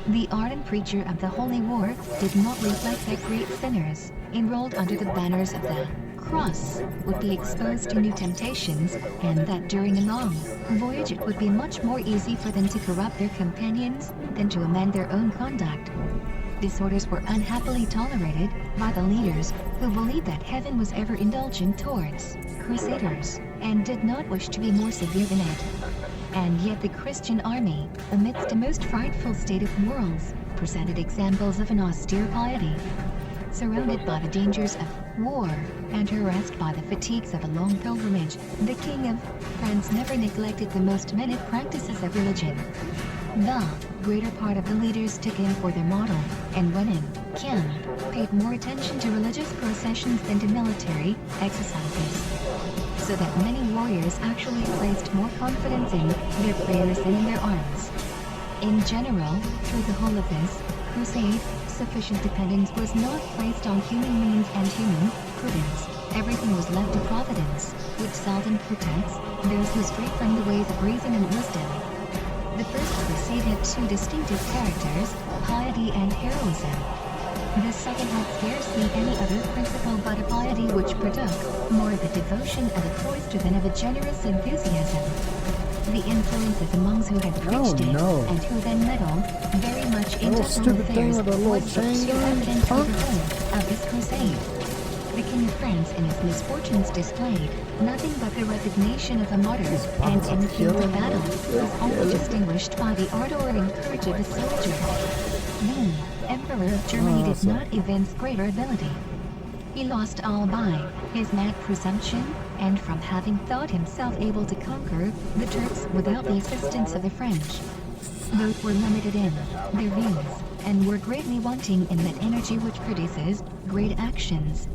The ardent preacher of the Holy War did not reflect that great sinners, enrolled under the banners of the cross, would be exposed to new temptations, and that during a long voyage it would be much more easy for them to corrupt their companions than to amend their own conduct. Disorders were unhappily tolerated by the leaders, who believed that heaven was ever indulgent towards crusaders, and did not wish to be more severe than it. And yet the Christian army, amidst a most frightful state of morals, presented examples of an austere piety. Surrounded by the dangers of war, and harassed by the fatigues of a long pilgrimage, the King of France never neglected the most minute practices of religion. The greater part of the leaders took him for their model, and when in camp, paid more attention to religious processions than to military exercises. So that many warriors actually placed more confidence in their prayers than in their arms. In general, through the whole of this crusade, sufficient dependence was not placed on human means and human prudence. Everything was left to Providence, which seldom protects those who stray from the ways of reason and wisdom. The First Crusade had two distinctive characters, piety and heroism. The second had scarcely any other principle but a piety which partook more of the devotion of a cloister than of a generous enthusiasm. The influence of the monks who had preached it, and who then meddled very much into home affairs, was so evident through the whole of this crusade. The King of France in his misfortunes displayed nothing but the resignation of a martyr, and in the field of battle was only distinguished by the ardor and courage of a soldier. The Emperor of Germany did not evince greater ability. He lost all by his mad presumption, and from having thought himself able to conquer the Turks without the assistance of the French. Both were limited in their views, and were greatly wanting in that energy which produces great actions.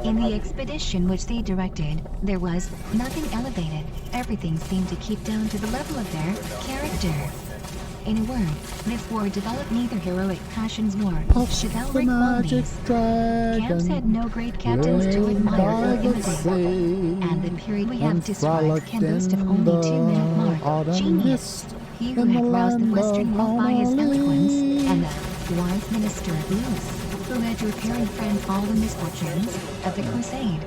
In the expedition which they directed, there was nothing elevated. Everything seemed to keep down to the level of their character. In a word, this war developed neither heroic passions nor chivalric qualities. Camps had no great captains to admire or imitate, and the period we have described can boast of only 2 men of marked genius. He who had roused the Western world by his eloquence, and the wise minister of Louis, who had repaired in France all the misfortunes of the crusade.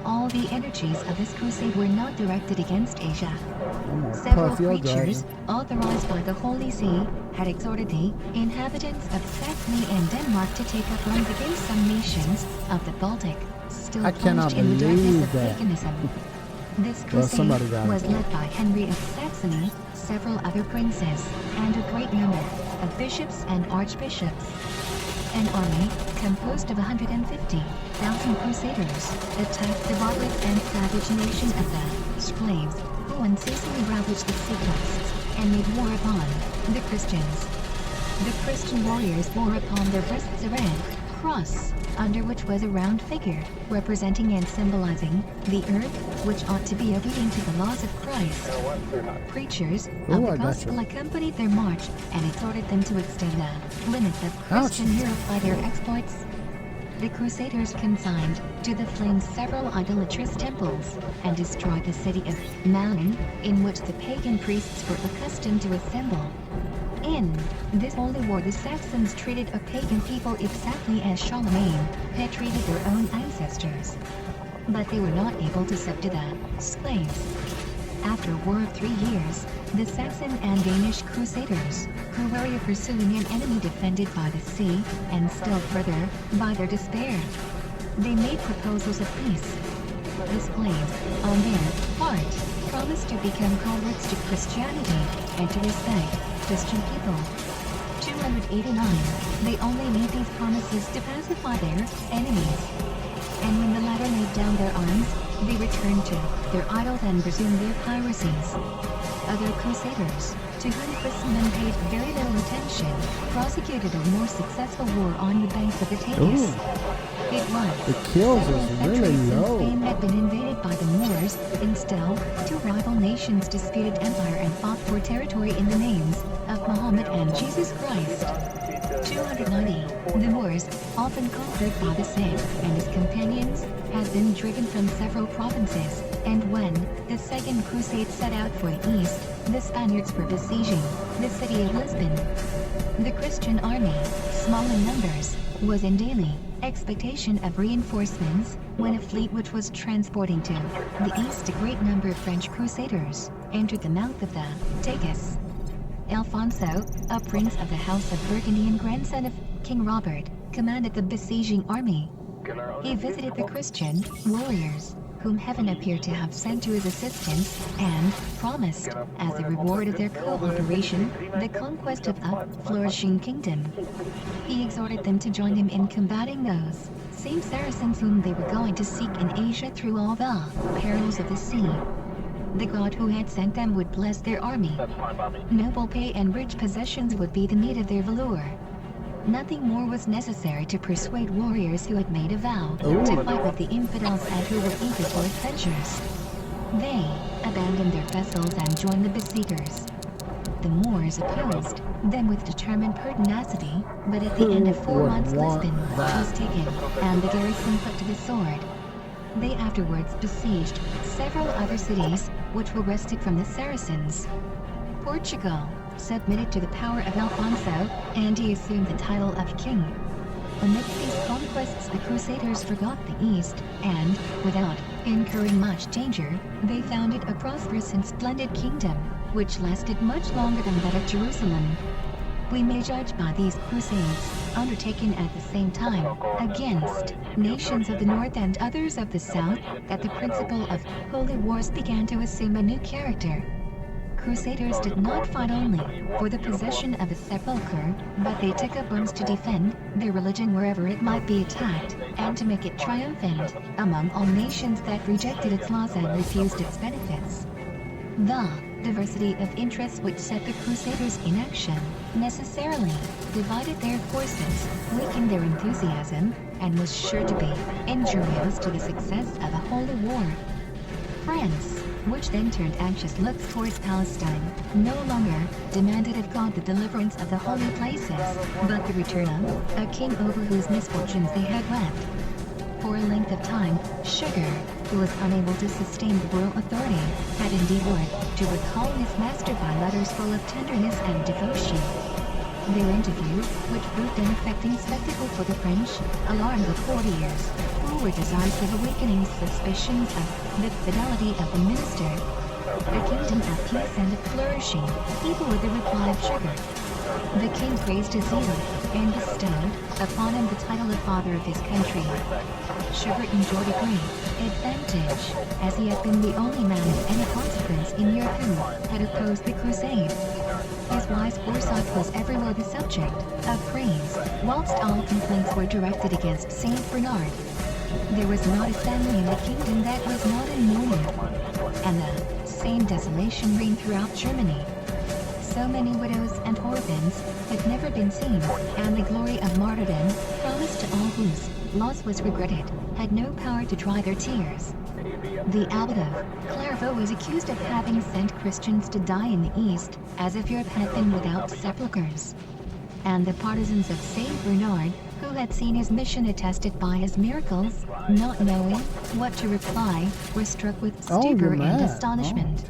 All the energies of this crusade were not directed against Asia. Several preachers, authorized by the Holy See, had exhorted the inhabitants of Saxony and Denmark to take up arms against some nations of the Baltic, still plunged in the darkness of paganism. This crusade was led by Henry of Saxony, several other princes, and a great number of bishops and archbishops. An army composed of 150,000 crusaders attacked the barbarous and savage nation of the Sclaves, who unceasingly ravaged the sea coasts. and made war upon the Christians. The Christian warriors bore upon their breasts a red cross, under which was a round figure, representing and symbolizing the earth, which ought to be obedient to the laws of Christ. Preachers of the gospel accompanied their march and exhorted them to extend the limits of Christian Europe by their exploits. The Crusaders consigned to the flames several idolatrous temples and destroyed the city of Malin, in which the pagan priests were accustomed to assemble. In this holy war, the Saxons treated a pagan people exactly as Charlemagne had treated their own ancestors. But they were not able to subdue the slaves. After a war of 3 years, the Saxon and Danish crusaders, who were pursuing an enemy defended by the sea, and still further, by their despair, they made proposals of peace. The slaves, on their part, promised to become converts to Christianity and to respect Christian people. 289, they only made these promises to pacify their enemies. And when the latter laid down their arms, they returned to their idols and resumed their piracies. Other crusaders, to whom Christendom paid very little attention, prosecuted a more successful war on the banks of the Tagus. It was the kills several is centuries really since low. Spain had been invaded by the Moors, and still, two rival nations disputed empire and fought for territory in the names of Muhammad and Jesus Christ. 290. The Moors, often conquered by the Cid and his companions, had been driven from several provinces, and when the Second Crusade set out for the east, the Spaniards were besieging the city of Lisbon. The Christian army, small in numbers, was in daily expectation of reinforcements when a fleet which was transporting to the east a great number of French crusaders entered the mouth of the Tagus. Alfonso, a prince of the House of Burgundy and grandson of King Robert, commanded the besieging army. He visited the Christian warriors, whom heaven appeared to have sent to his assistance, and promised, as a reward of their cooperation, the conquest of a flourishing kingdom. He exhorted them to join him in combating those same Saracens whom they were going to seek in Asia through all the perils of the sea. The God who had sent them would bless their army. Noble pay and rich possessions would be the meat of their valor. Nothing more was necessary to persuade warriors who had made a vow to fight with the infidels and who were eager for adventures. They abandoned their vessels and joined the besiegers. The Moors opposed them with determined pertinacity, but at the end of 4 months Lisbon was taken, and the garrison put to the sword. They afterwards besieged several other cities, which were wrested from the Saracens. Portugal submitted to the power of Alfonso, and he assumed the title of king. Amidst these conquests the Crusaders forgot the East, and, without incurring much danger, they founded a prosperous and splendid kingdom, which lasted much longer than that of Jerusalem. We may judge by these crusades, undertaken at the same time, against nations of the north and others of the south, that the principle of holy wars began to assume a new character. Crusaders did not fight only for the possession of a sepulchre, but they took up arms to defend their religion wherever it might be attacked, and to make it triumphant among all nations that rejected its laws and refused its benefits. The diversity of interests which set the Crusaders in action necessarily divided their forces, weakened their enthusiasm, and was sure to be injurious to the success of a holy war. France, which then turned anxious looks towards Palestine, no longer demanded of God the deliverance of the holy places, but the return of a king over whose misfortunes they had wept. For a length of time, Sugar, who was unable to sustain the royal authority, had endeavored to recall his master by letters full of tenderness and devotion. Their interview, which proved an affecting spectacle for the French, alarmed the courtiers, who were desirous of awakening suspicions of the fidelity of the minister. A kingdom of peace and of flourishing people were the reply of Sugar. The king praised his zeal, and bestowed upon him the title of father of his country. Sugar enjoyed a great advantage, as he had been the only man of any consequence in Europe who had opposed the crusade. His wise foresight was everywhere the subject of praise, whilst all complaints were directed against Saint Bernard. There was not a family in the kingdom that was not in mourning, and the same desolation reigned throughout Germany. so many widows and orphans had never been seen, and the glory of martyrdom, promised to all whose loss was regretted, had no power to dry their tears. The abbot of Clairvaux was accused of having sent Christians to die in the East, as if Europe had been without sepulchres. And the partisans of Saint Bernard, who had seen his mission attested by his miracles, not knowing what to reply, were struck with stupor and astonishment.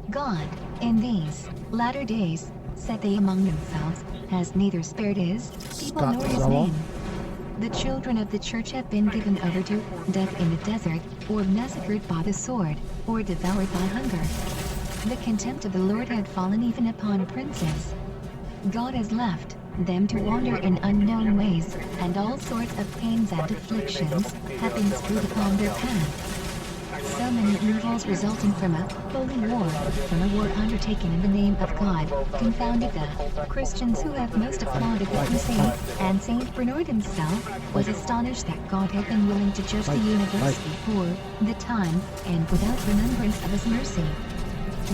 God, in these latter days, said they among themselves, has neither spared his people nor his name. The children of the church have been given over to death in the desert, or massacred by the sword, or devoured by hunger. The contempt of the Lord had fallen even upon princes. God has left them to wander in unknown ways, and all sorts of pains and afflictions have been strewed upon their path. So many evils resulting from a holy war, from a war undertaken in the name of God, confounded the Christians who have most applauded the crusade, and Saint Bernard himself was astonished that God had been willing to judge the universe before the time, and without remembrance of his mercy.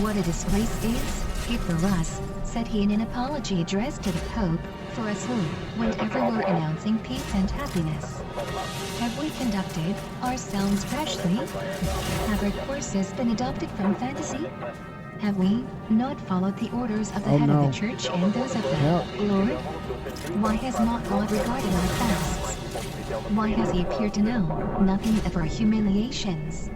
What a disgrace is it for us, said he in an apology addressed to the Pope, for us who went everywhere announcing peace and happiness. Have we conducted ourselves rashly? Have our courses been adopted from fantasy? Have we not followed the orders of the head of the church and those of the Lord? Why has not God regarded our fasts? Why has he appeared to know nothing of our humiliations?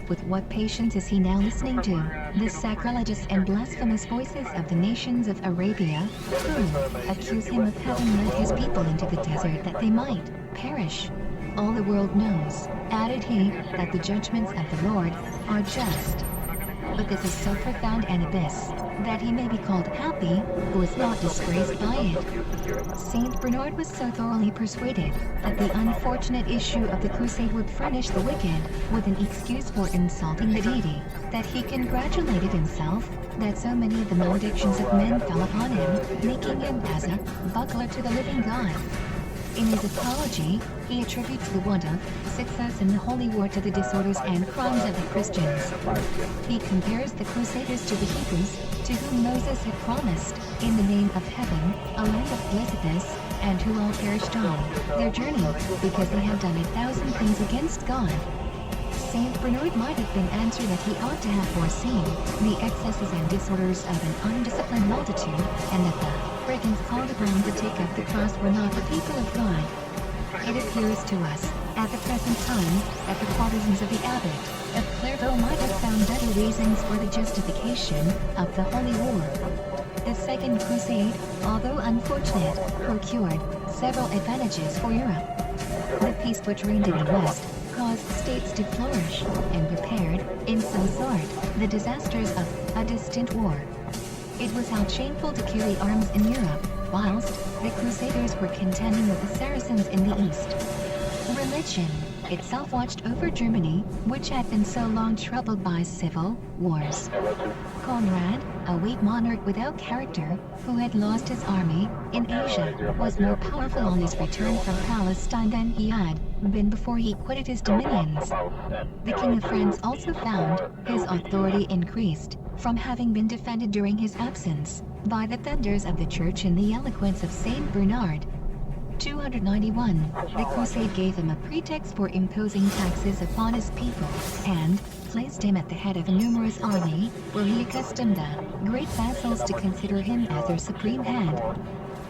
With what patience is he now listening to the sacrilegious and blasphemous voices of the nations of Arabia, who accuse him of having led his people into the desert that they might perish? All the world knows, added he, that the judgments of the Lord are just. But this is so profound an abyss, that he may be called happy, who is not disgraced by it. Saint Bernard was so thoroughly persuaded that the unfortunate issue of the crusade would furnish the wicked with an excuse for insulting the deity, that he congratulated himself that so many of the maledictions of men fell upon him, making him as a buckler to the living God. In his apology, he attributes the want of success in the holy war to the disorders and crimes of the Christians. He compares the Crusaders to the Hebrews, to whom Moses had promised, in the name of heaven, a land of blessedness, and who all perished on their journey, because they had done 1,000 things against God. Saint Bernard might have been answered that he ought to have foreseen the excesses and disorders of an undisciplined multitude, and that the brigands called upon to take up the cross were not the people of God. It appears to us, at the present time, that the partisans of the abbot of Clairvaux might have found better reasons for the justification of the holy war. The Second Crusade, although unfortunate, procured several advantages for Europe. The peace which reigned in the West caused states to flourish, and prepared, in some sort, the disasters of a distant war. It was held shameful to carry arms in Europe, whilst the Crusaders were contending with the Saracens in the East. Religion itself watched over Germany, which had been so long troubled by civil wars. Conrad, a weak monarch without character, who had lost his army in Asia, was more powerful on his return from Palestine than he had been before he quitted his dominions. The King of France also found his authority increased, from having been defended during his absence, by the thunders of the Church and the eloquence of Saint Bernard. 291. The crusade gave him a pretext for imposing taxes upon his people, and placed him at the head of a numerous army, where he accustomed the great vassals to consider him as their supreme head.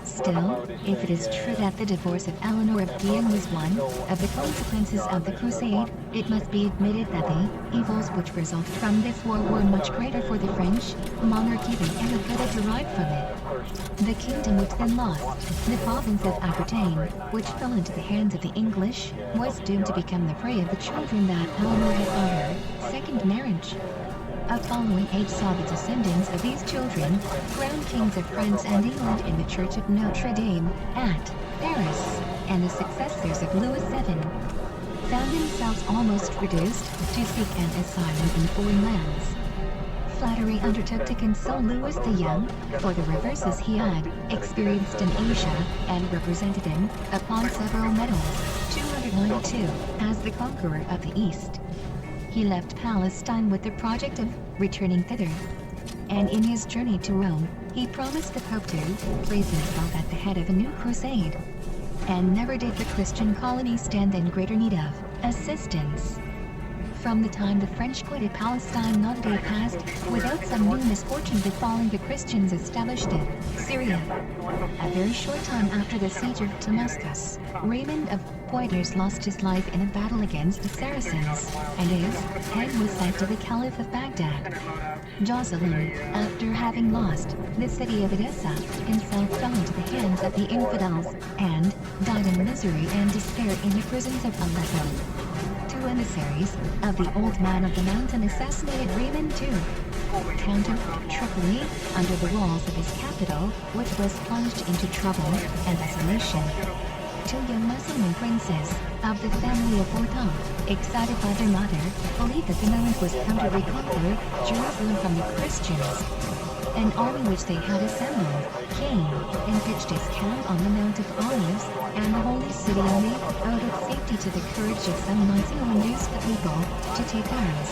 Still, if it is true that the divorce of Eleanor of Guienne was one of the consequences of the crusade, it must be admitted that the evils which resulted from this war were much greater for the French monarchy than any good it derived from it. The kingdom which then lost, the province of Aquitaine, which fell into the hands of the English, was doomed to become the prey of the children that Eleanor had by her second marriage. A following age saw the descendants of these children, crowned kings of France and England in the Church of Notre Dame, at Paris, and the successors of Louis VII found themselves almost reduced to seek an asylum in foreign lands. Flattery undertook to console Louis the Young for the reverses he had experienced in Asia, and represented him, upon several medals, 292, as the conqueror of the East. He left Palestine with the project of returning thither. and in his journey to Rome, he promised the Pope to place himself at the head of a new crusade. And never did the Christian colony stand in greater need of assistance. From the time the French quitted Palestine, not a day passed without some new misfortune befalling the Christians established in Syria. A very short time after the siege of Damascus, Raymond of Poitiers lost his life in a battle against the Saracens, and his head was sent to the Caliph of Baghdad. Jocelyn, after having lost the city of Edessa, himself fell into the hands of the infidels, and died in misery and despair in the prisons of Aleppo. Two emissaries of the Old Man of the Mountain assassinated Raymond too. Count of Tripoli, under the walls of his capital, which was plunged into trouble and desolation. Two young Muslim princes of the family of Orta, excited by their mother, believed that the moment was come to reconquer Jerusalem from the Christians. An army which they had assembled came and pitched its camp on the Mount of Olives, and the holy city only owed its safety to the courage of some knights who induced the people to take arms.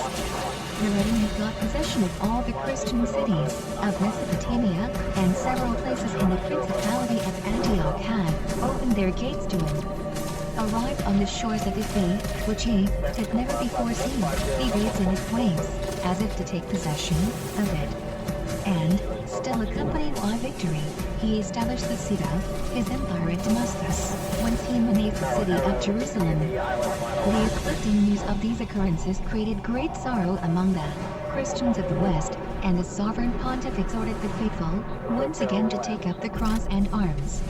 Noureddin had got possession of all the Christian cities of Mesopotamia, and several places in the Principality of Antioch had opened their gates to him. Arrived on the shores of the sea, which he had never before seen, he raids in its waves, as if to take possession of it. And, still accompanied by victory, he established the seat of his empire at Damascus, whence he emanates the city of Jerusalem. The afflicting news of these occurrences created great sorrow among the Christians of the West, and the sovereign pontiff exhorted the faithful once again to take up the cross and arms.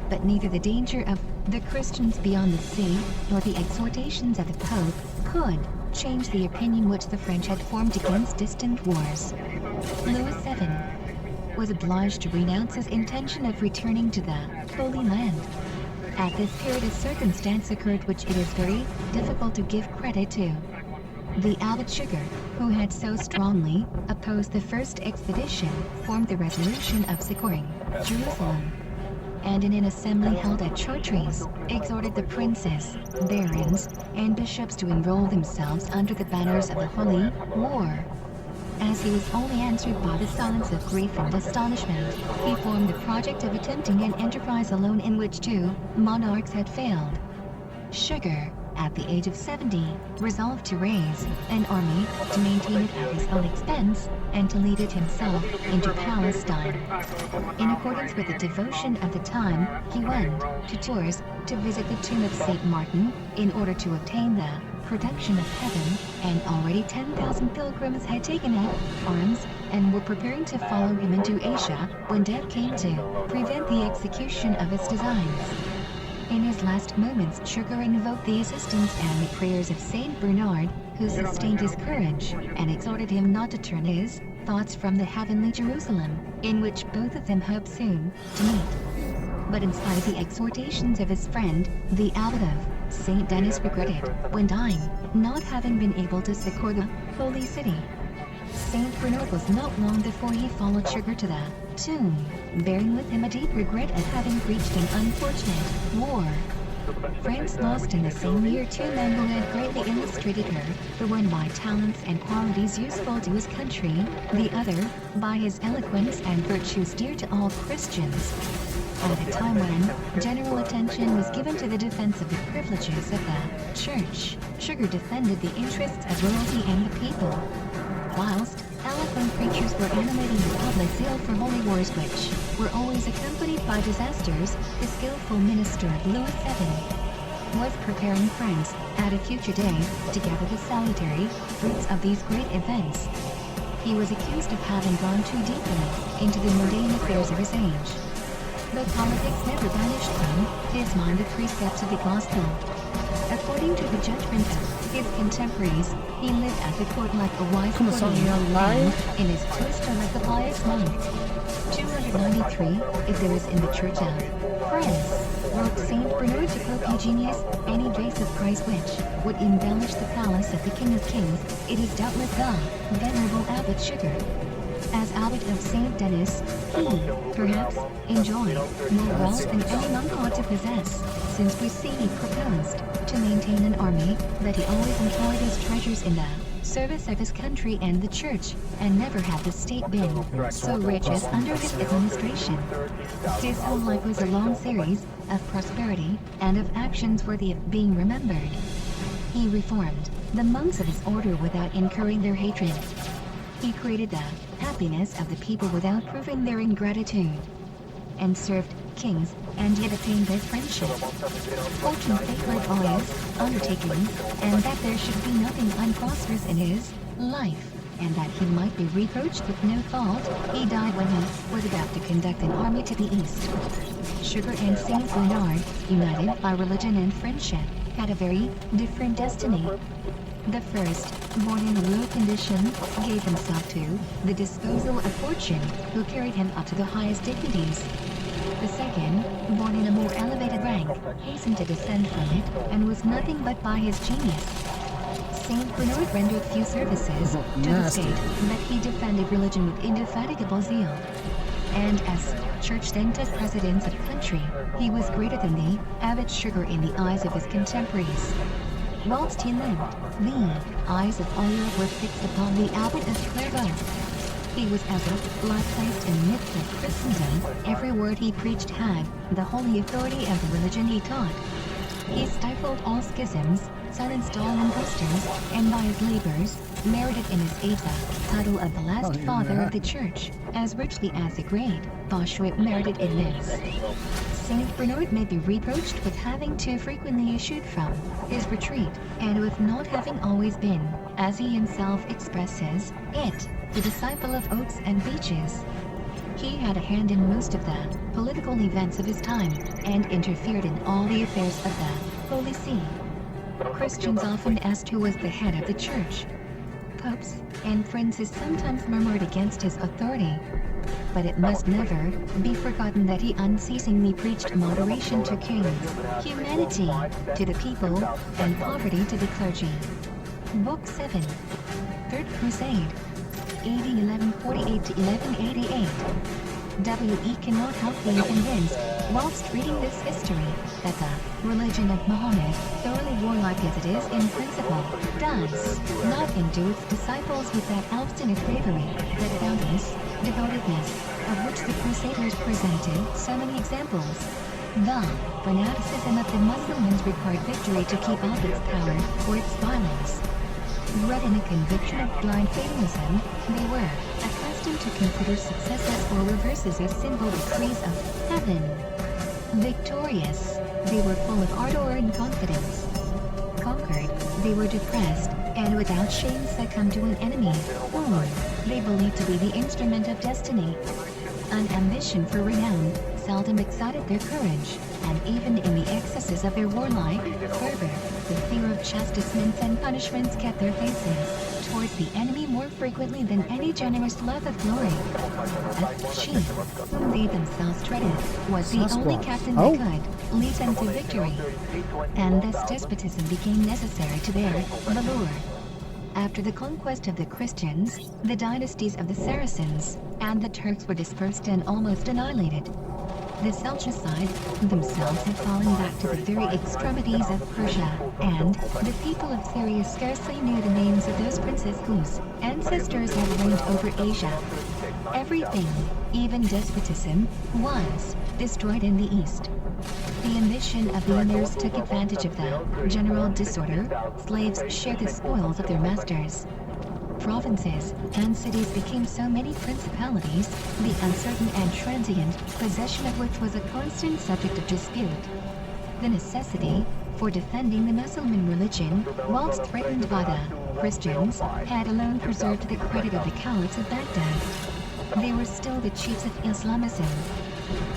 But neither the danger of the Christians beyond the sea, nor the exhortations of the Pope, could change the opinion which the French had formed against distant wars. Louis VII was obliged to renounce his intention of returning to the Holy Land. At this period a circumstance occurred which it is very difficult to give credit to. The Abbot Suger, who had so strongly opposed the first expedition, formed the resolution of succoring Jerusalem, and in an assembly held at Chartres, exhorted the princes, barons, and bishops to enroll themselves under the banners of the Holy War. As he was only answered by the silence of grief and astonishment, he formed the project of attempting an enterprise alone in which two monarchs had failed. Sugar, at the age of 70, resolved to raise an army, to maintain it at his own expense, and to lead it himself into Palestine. In accordance with the devotion of the time, he went to Tours to visit the tomb of St. Martin, in order to obtain the protection of heaven, and already 10,000 pilgrims had taken up arms, and were preparing to follow him into Asia, when death came to prevent the execution of his designs. In his last moments, Sugar invoked the assistance and the prayers of Saint Bernard, who sustained his courage, and exhorted him not to turn his thoughts from the heavenly Jerusalem, in which both of them hoped soon to meet. But in spite of the exhortations of his friend, the abbot of Saint Denis regretted, when dying, not having been able to succor the holy city. Saint Bernard was not long before he followed Sugar to the tomb, bearing with him a deep regret at having breached an unfortunate war. France lost in the same year two men who had greatly illustrated her, the one by talents and qualities useful to his country, the other by his eloquence and virtues dear to all Christians. At a time when general attention was given to the defense of the privileges of the Church, Sugar defended the interests of royalty and the people, whilst eloquent preachers were animating the public zeal for holy wars which were always accompanied by disasters. The skillful minister of Louis VII was preparing France, at a future day, to gather the salutary fruits of these great events. He was accused of having gone too deeply into the mundane affairs of his age. But politics never banished from his mind the precepts of the gospel. According to the judgment of his contemporaries, he lived at the court like a wise courtier, and in his cloister like a pious monk. 293, if there is in the Church of France, wrote Saint Bernard to Pope Eugenius, any vase of price which would embellish the palace of the King of Kings, it is doubtless the venerable Abbot Sugar. As abbot of St. Denis, he, perhaps, enjoyed more wealth than any monk ought to possess, since we see he proposed to maintain an army, that he always employed his treasures in the service of his country and the church, and never had the state been so rich as under his administration. His whole life was a long series of prosperity and of actions worthy of being remembered. He reformed the monks of his order without incurring their hatred. He created the happiness of the people without proving their ingratitude, and served kings and yet attained their friendship. Fortune favored all his undertakings, and that there should be nothing unprosperous in his life, and that he might be reproached with no fault, he died when he was about to conduct an army to the east. Sugar and Saint Bernard, united by religion and friendship, had a very different destiny. The first, born in a low condition, gave himself to the disposal of fortune, who carried him up to the highest dignities. The second, born in a more elevated rank, hastened to descend from it, and was nothing but by his genius. Saint Bernard rendered few services to the state, but he defended religion with indefatigable zeal. And as church then took precedence of country, he was greater than the abbot Sugar in the eyes of his contemporaries. Whilst he lived, the eyes of all Europe were fixed upon the abbot of Clairvaux. He was as if placed in the midst of Christendom. Every word he preached had the holy authority of the religion he taught. He stifled all schisms, silenced all impostors, and by his labors, merited in his age the title of the last father of the church, as richly as the great Bossuet merited in his. Saint Bernard may be reproached with having too frequently issued from his retreat, and with not having always been, as he himself expresses it, the disciple of oaks and beeches. He had a hand in most of the political events of his time, and interfered in all the affairs of the Holy See. Christians often asked who was the head of the church. Popes and princes sometimes murmured against his authority. But it must never be forgotten that he unceasingly preached moderation to kings, humanity to the people, and poverty to the clergy. Book 7. Third Crusade. AD 1148 to 1188. W.E. cannot help being convinced, whilst reading this history, that the religion of Mohammed, thoroughly warlike as it is in principle, does not endue its disciples with that obstinate bravery, that boundless devotedness, of which the Crusaders presented so many examples. The fanaticism of the Muslims required victory to keep up its power or its violence. Bred in a conviction of blind fatalism, they were accustomed to consider successes or reverses as simple decrees of heaven. Victorious, they were full of ardor and confidence. Conquered, they were depressed, and without shame succumbed to an enemy, whom they believed to be the instrument of destiny. An ambition for renown seldom excited their courage, and even in the excesses of their warlike fervor, the fear of chastisements and punishments kept their faces towards the enemy more frequently than any generous love of glory. A chief, whom they themselves dreaded, was the only captain that could lead them to victory, and thus despotism became necessary to their valour. After the conquest of the Christians, the dynasties of the Saracens and the Turks were dispersed and almost annihilated. The Seleucids themselves had fallen back to the very extremities of Persia, and the people of Syria scarcely knew the names of those princes whose ancestors had reigned over Asia. Everything, even despotism, was destroyed in the East. The ambition of the emirs took advantage of the general disorder. Slaves shared the spoils of their masters. Provinces and cities became so many principalities, the uncertain and transient possession of which was a constant subject of dispute. The necessity for defending the Muslim religion, whilst threatened by the Christians, had alone preserved the credit of the caliphs of Baghdad. They were still the chiefs of Islamism.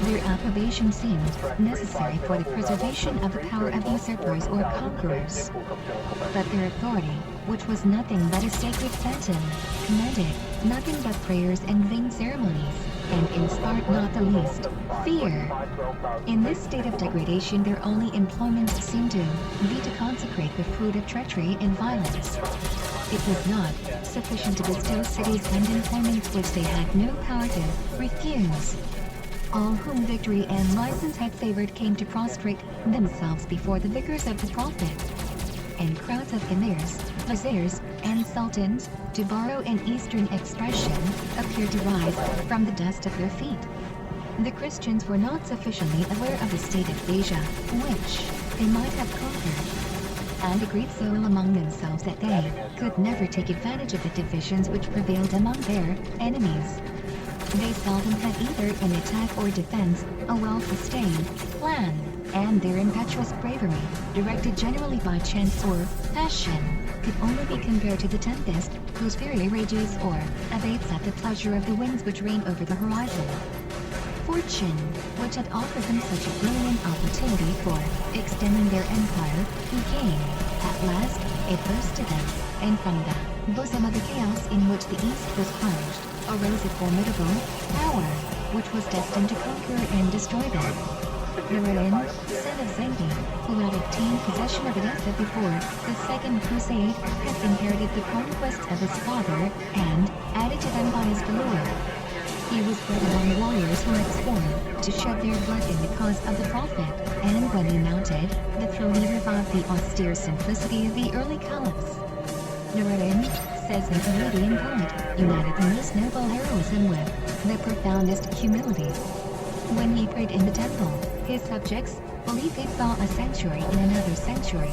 Their approbation seemed necessary for the preservation of the power of usurpers or conquerors. But their authority, which was nothing but a sacred phantom, commanded nothing but prayers and vain ceremonies, and inspired not the least fear. In this state of degradation, their only employment seemed to be to consecrate the fruit of treachery and violence. it was not sufficient to bestow cities and employments which they had no power to refuse. All whom victory and license had favored came to prostrate themselves before the vicars of the Prophet. And crowds of emirs, viziers, and sultans, to borrow an Eastern expression, appeared to rise from the dust of their feet. The Christians were not sufficiently aware of the state of Asia, which they might have conquered, and agreed so among themselves that they could never take advantage of the divisions which prevailed among their enemies. They seldom had either in attack or defense a well-sustained plan, and their impetuous bravery, directed generally by chance or passion, could only be compared to the tempest whose fury rages or abates at the pleasure of the winds which reign over the horizon. Fortune, which had offered them such a brilliant opportunity for extending their empire, became, at last, adverse to them, and from the bosom of the chaos in which the East was plunged, arose a formidable power, which was destined to conquer and destroy them. Nureddin, son of Zengi, who had obtained possession of Edessa before the Second Crusade, had inherited the conquests of his father, and added to them by his valor. He was bred among warriors who had sworn to shed their blood in the cause of the Prophet, and when he mounted the throne he revived the austere simplicity of the early caliphs. Nureddin, says the Arabian poet, united the most noble heroism with the profoundest humility. When he prayed in the temple, his subjects believed they saw a century in another century.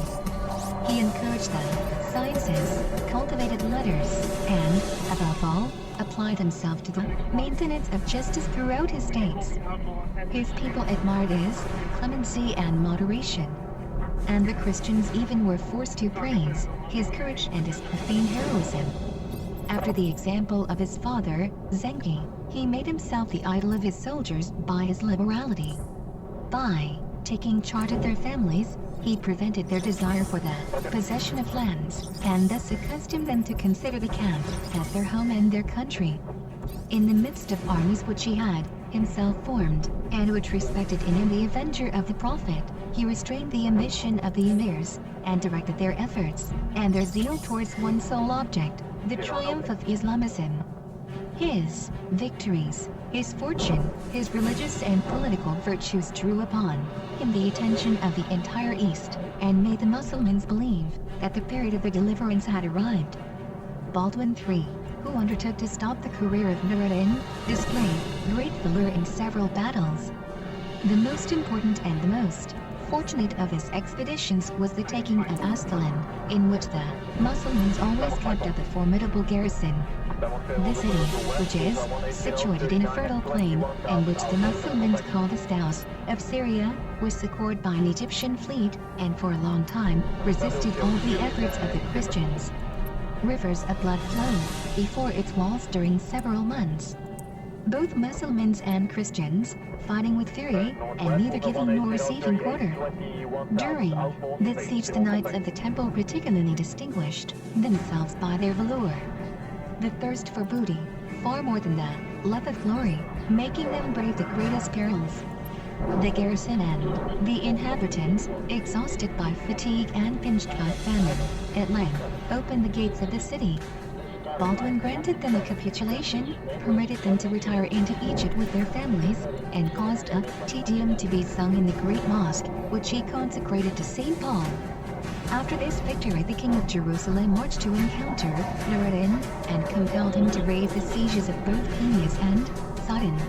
He encouraged the sciences, cultivated letters, and, above all, applied himself to the maintenance of justice throughout his states. His people admired his clemency and moderation, and the Christians even were forced to praise his courage and his profane heroism. After the example of his father, Zengi, he made himself the idol of his soldiers by his liberality. By taking charge of their families, he prevented their desire for the possession of lands, and thus accustomed them to consider the camp as their home and their country. In the midst of armies which he had himself formed, and which respected in him the avenger of the Prophet, he restrained the ambition of the emirs, and directed their efforts, and their zeal towards one sole object, the triumph of Islamism. His victories, his fortune, his religious and political virtues drew upon him the attention of the entire East, and made the Mussulmans believe that the period of their deliverance had arrived. Baldwin III, who undertook to stop the career of Nureddin, displayed great valor in several battles. The most important and the most fortunate of his expeditions was the taking of Ascalon, in which the Mussulmans always kept up a formidable garrison. This city, which is situated in a fertile plain, and which the Mussulmans call the Staus of Syria, was succored by an Egyptian fleet, and for a long time resisted all the efforts of the Christians. Rivers of blood flowed before its walls during several months. Both Mussulmans and Christians, fighting with fury, and neither giving nor receiving quarter. During that siege the Knights of the Temple particularly distinguished themselves by their valor. The thirst for booty, far more than the love of glory, making them brave the greatest perils. The garrison and the inhabitants, exhausted by fatigue and pinched by famine, at length opened the gates of the city. Baldwin granted them a capitulation, permitted them to retire into Egypt with their families, and caused a Te Deum to be sung in the great mosque, which he consecrated to St. Paul. After this victory, the king of Jerusalem marched to encounter Nureddin, and compelled him to raise the sieges of both Penius and Sidon.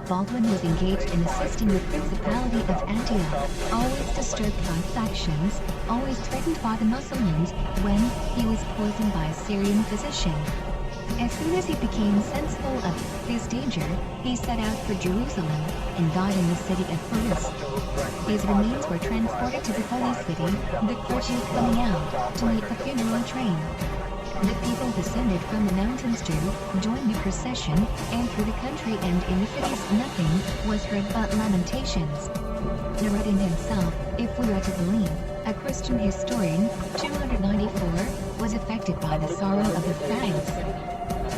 Baldwin was engaged in assisting the Principality of Antioch, always disturbed by factions, always threatened by the Mussulmans, when he was poisoned by a Syrian physician. As soon as he became sensible of his danger, he set out for Jerusalem, and died in the city of Paris. His remains were transported to the Holy City, the clergy coming out to meet the funeral train. The people descended from the mountains to join the procession, and through the country and in the cities nothing was heard but lamentations. Nureddin himself, if we are to believe a Christian historian, 294, was affected by the sorrow of the Franks.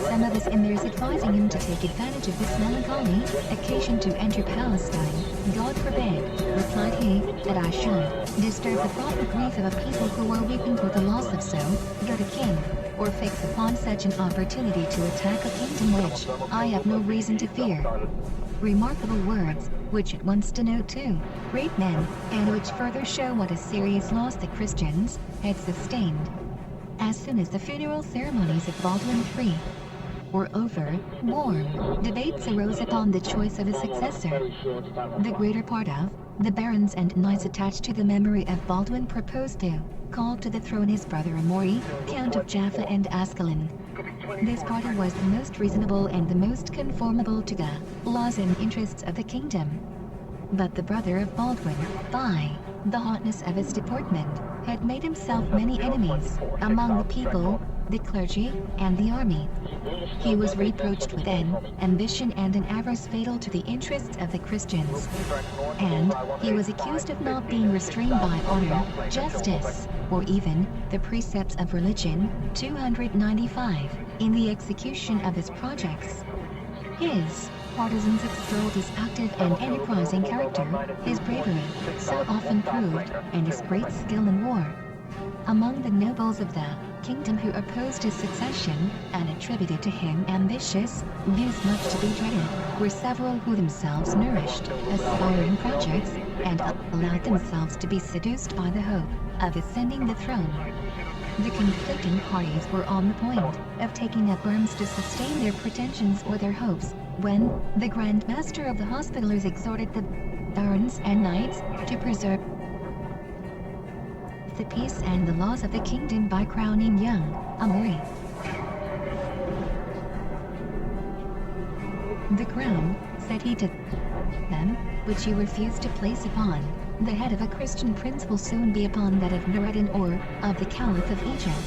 Some of his emirs advising him to take advantage of this melancholy occasion to enter Palestine, God forbid, replied say that I should disturb the proper grief of a people who are weakened with the loss of so good a king, or fix upon such an opportunity to attack a kingdom which I have no reason to fear. Remarkable words, which at once denote two great men, and which further show what a serious loss the Christians had sustained. As soon as the funeral ceremonies of Baldwin III were over, warm debates arose upon the choice of a successor. The greater part of the barons and knights attached to the memory of Baldwin proposed to call to the throne his brother Amaury, Count of Jaffa and Ascalon. This party was the most reasonable and the most conformable to the laws and interests of the kingdom. But the brother of Baldwin, by the hotness of his deportment, had made himself many enemies among the people, the clergy, and the army. He was reproached with an ambition and an avarice fatal to the interests of the Christians. And he was accused of not being restrained by honor, justice, or even the precepts of religion. 295. In the execution of his projects, his partisans extolled his active and enterprising character, his bravery, so often proved, and his great skill in war. Among the nobles of the kingdom who opposed his succession, and attributed to him ambitious views much to be dreaded, were several who themselves nourished aspiring projects, and allowed themselves to be seduced by the hope of ascending the throne. The conflicting parties were on the point of taking up arms to sustain their pretensions or their hopes, when the Grand Master of the Hospitallers exhorted the barons and knights to preserve the peace and the laws of the kingdom by crowning young Amaury. The crown, said he to them, which you refuse to place upon the head of a Christian prince will soon be upon that of Noureddin or of the Caliph of Egypt.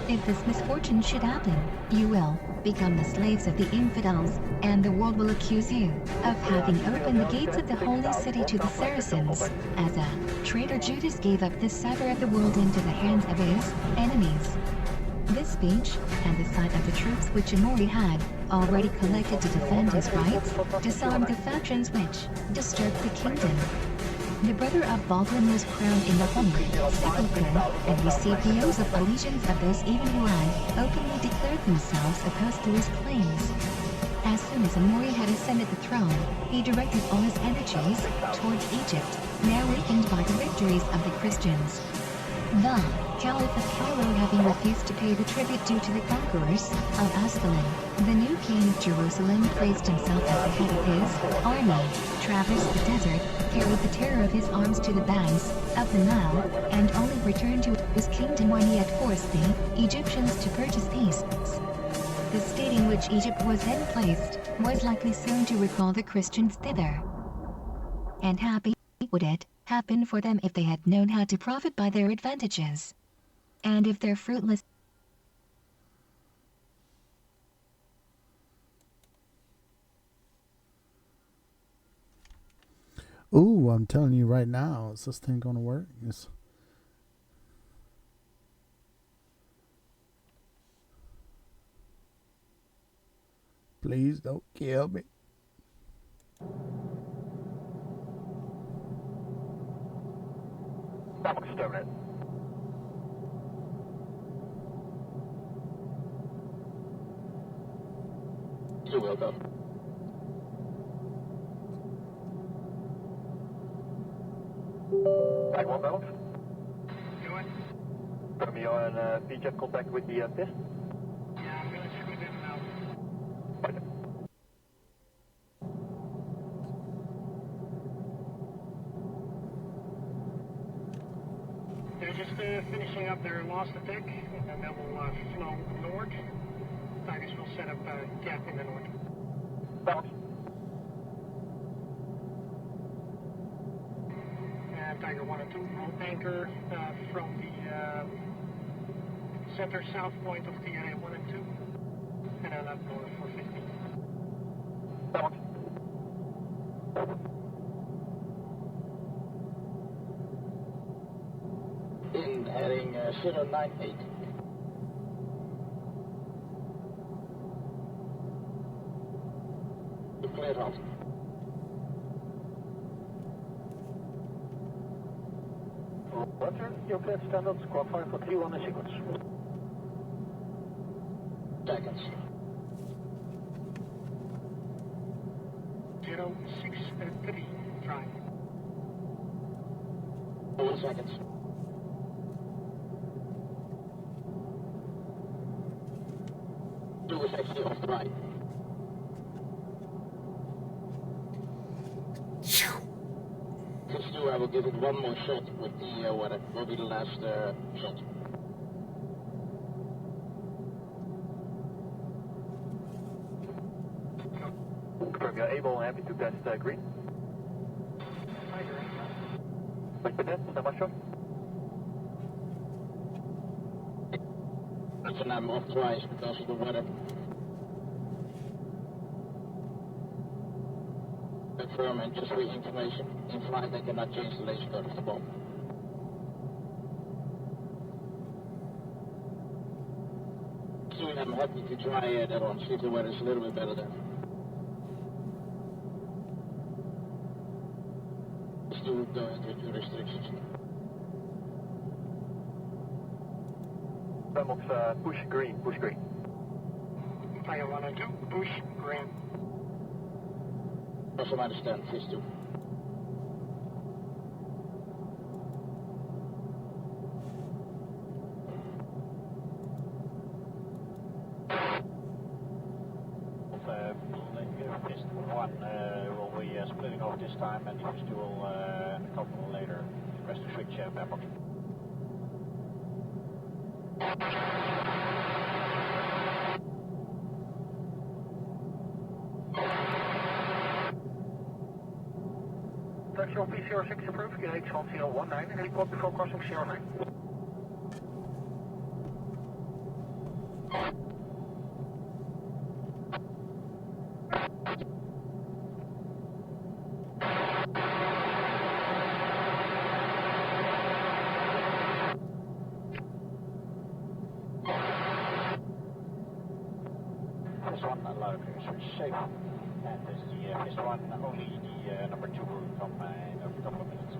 If this misfortune should happen, you will become the slaves of the infidels, and the world will accuse you of having opened the gates of the holy city to the Saracens, as a traitor Judas gave up the center of the world into the hands of his enemies. This speech, and the sight of the troops which Amaury had already collected to defend his rights, disarmed the factions which disturbed the kingdom. The brother of Baldwin was crowned in the holy sepulchre, and received the oaths of allegiance of those even who had openly declared themselves opposed to his claims. As soon as Amaury had ascended the throne, he directed all his energies towards Egypt, now weakened by the victories of the Christians. The Caliph of Cairo having refused to pay the tribute due to the conquerors of Ascalon, the new king of Jerusalem placed himself at the head of his army, traversed the desert, carried the terror of his arms to the banks of the Nile, and only returned to his kingdom when he had forced the Egyptians to purchase peace. The state in which Egypt was then placed was likely soon to recall the Christians thither. And happy would it happen for them if they had known how to profit by their advantages. And if their fruitless Ooh, I'm telling you right now, is this thing gonna work? Yes. Please don't kill me. Exterminate. You're welcome. Right, one balance. Doing? Put me on VChat contact with the test. Yeah, I'm gonna check with him now. Right. They're just finishing up their last attack, and then they will flow north. Tigers will set up a gap in the north. Balance. And Tiger 1 and 2 will anchor from the center south point of the area 1 and 2, and then up north for 15. Balance. In heading 098. Clear out. Roger, you're clear to stand up, squad 5 for 3-1 in sequence. Seconds. 063, drive. 4 seconds. 2 is actually off the right. This 2, I will give it one more shot with the what will be the last shot. Confirm you're able and happy to test green. Like that, stand by shot. And I'm off twice because of the weather. Confirm and just read information. In flight, I cannot change the laser code of the bomb. So I'm happy to try that one, see if the weather is a little bit better there. Still go into restrictions. Femox, push green, push green. Fire 1 and 2, push, green. Also understand, fish 2. Fist 1 will be splitting off this time, and Fist 2 will a couple later request to switch Femox. Taxi on P06 approved, QNH on 019, report before crossing 09. Fist 1 loud, switch safe. And this is the Fist 1, only the number 2 will come in a couple of minutes.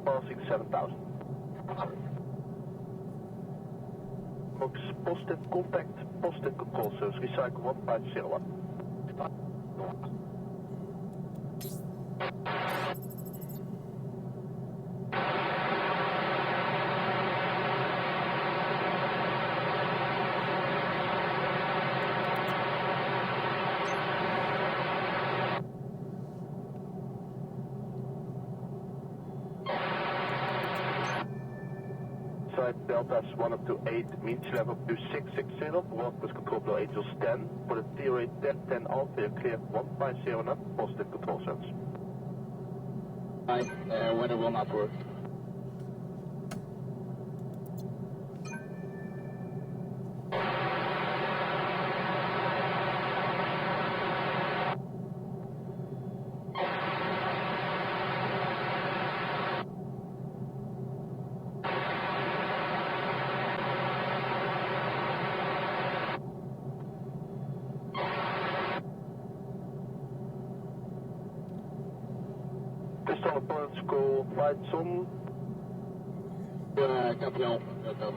Passing 7,000. Box posted contact, posted control service, recycle 1501. Side Deltas 1 up to 8, means level up to 660, walk with control below Angels 10, for the theory 10 Alpha, clear 150 up, positive control service. Weather will not work. Pistol opponent school, flights on. Copy all. Go.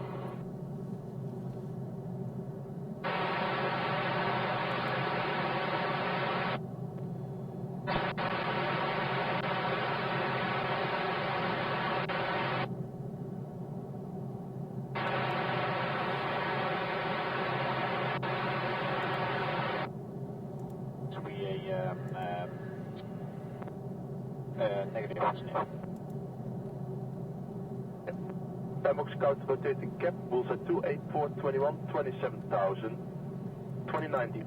To be a negative oxygen. Femox scout rotating cap, bullseye 28421, 27,000, 2090.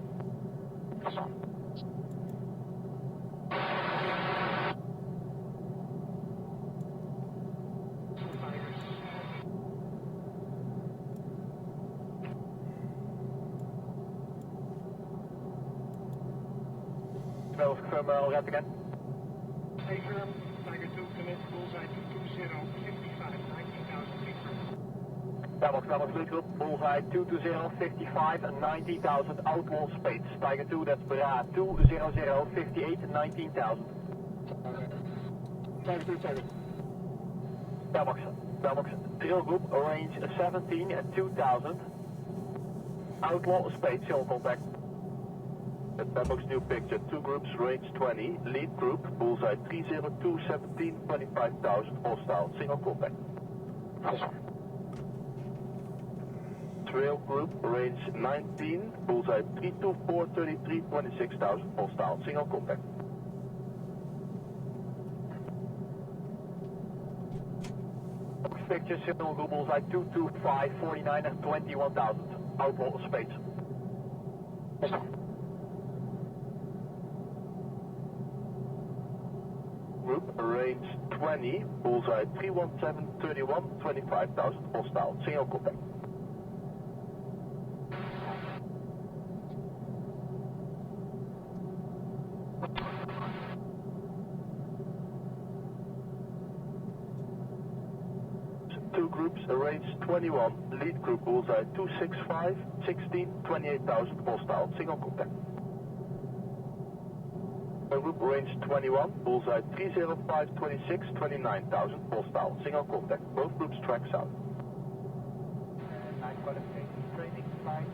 Well, confirm all right again. Confirm, Tiger 2, commit, bullseye 220, 55, 19,000 feet. Bravo, Fleet Group, bullseye 220, 55 and 19,000, outlaw Spades. Tiger 2, that's Bra 200, 58 and 19,000. Tiger 2, Tiger. Bravo, Drill Group, range 17 at 2,000. Outlaw Spades, shell contact. Bambox new picture, 2 groups, range 20. Lead group, bullseye 302, 17, 25,000, hostile, single contact. Yes, sir. Trail group, range 19, bullseye 324, 33, 26,000, hostile, single contact. Picture, single group, bullseye 225, 49 and 21,000, outlaw Spades. Yes, sir. Group, range 20, bullseye 317, 31, 25,000, hostile, single contact. Two groups, range 21, lead group, bullseye 265, 16, 28,000, hostile, single contact. Group, range 21, bullseye 305, 26, 29,000, hostile, single contact. Both groups track south. Night qualification training flight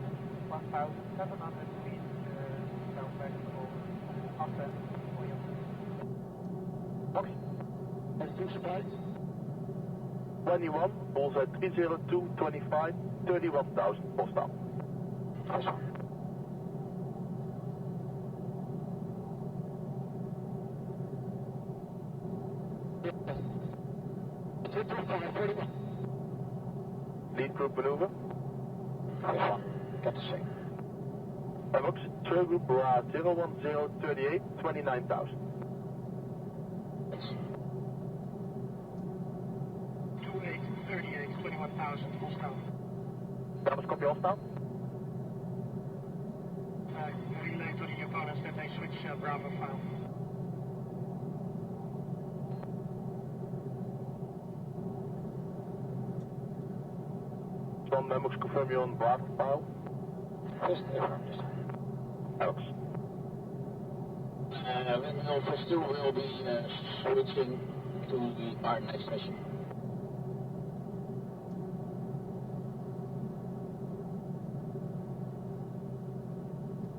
1,700 feet southwest of Assen for you. Box S2 supplies. 21, bullseye 302, 25, 31,000, hostile. Yes, sir. Lead group maneuver. Yes, sir. Get the same. Bambox, trail group, Bra 010, 38, 29,000. Yes. 28, 38, 21,000, hostile. Bambox, copy hostile. Relay to the opponents that they switch Bravo file. John, Bambox, confirm you on Bravo file. Yes, yes. Alex. Windmill Phase 2 will be switching to our next mission.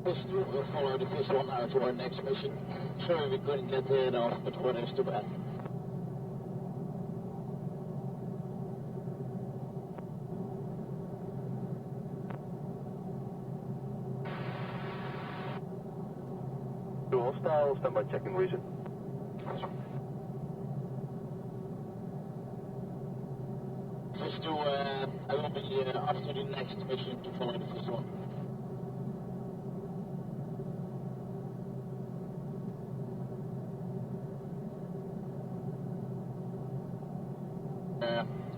Phase 2 will follow the Phase 1 out to our next mission. Sorry we couldn't get it off, but what is too bad. Two hostile, stand by checking reason. Phase 2, I will be after the next mission to follow the Phase 1.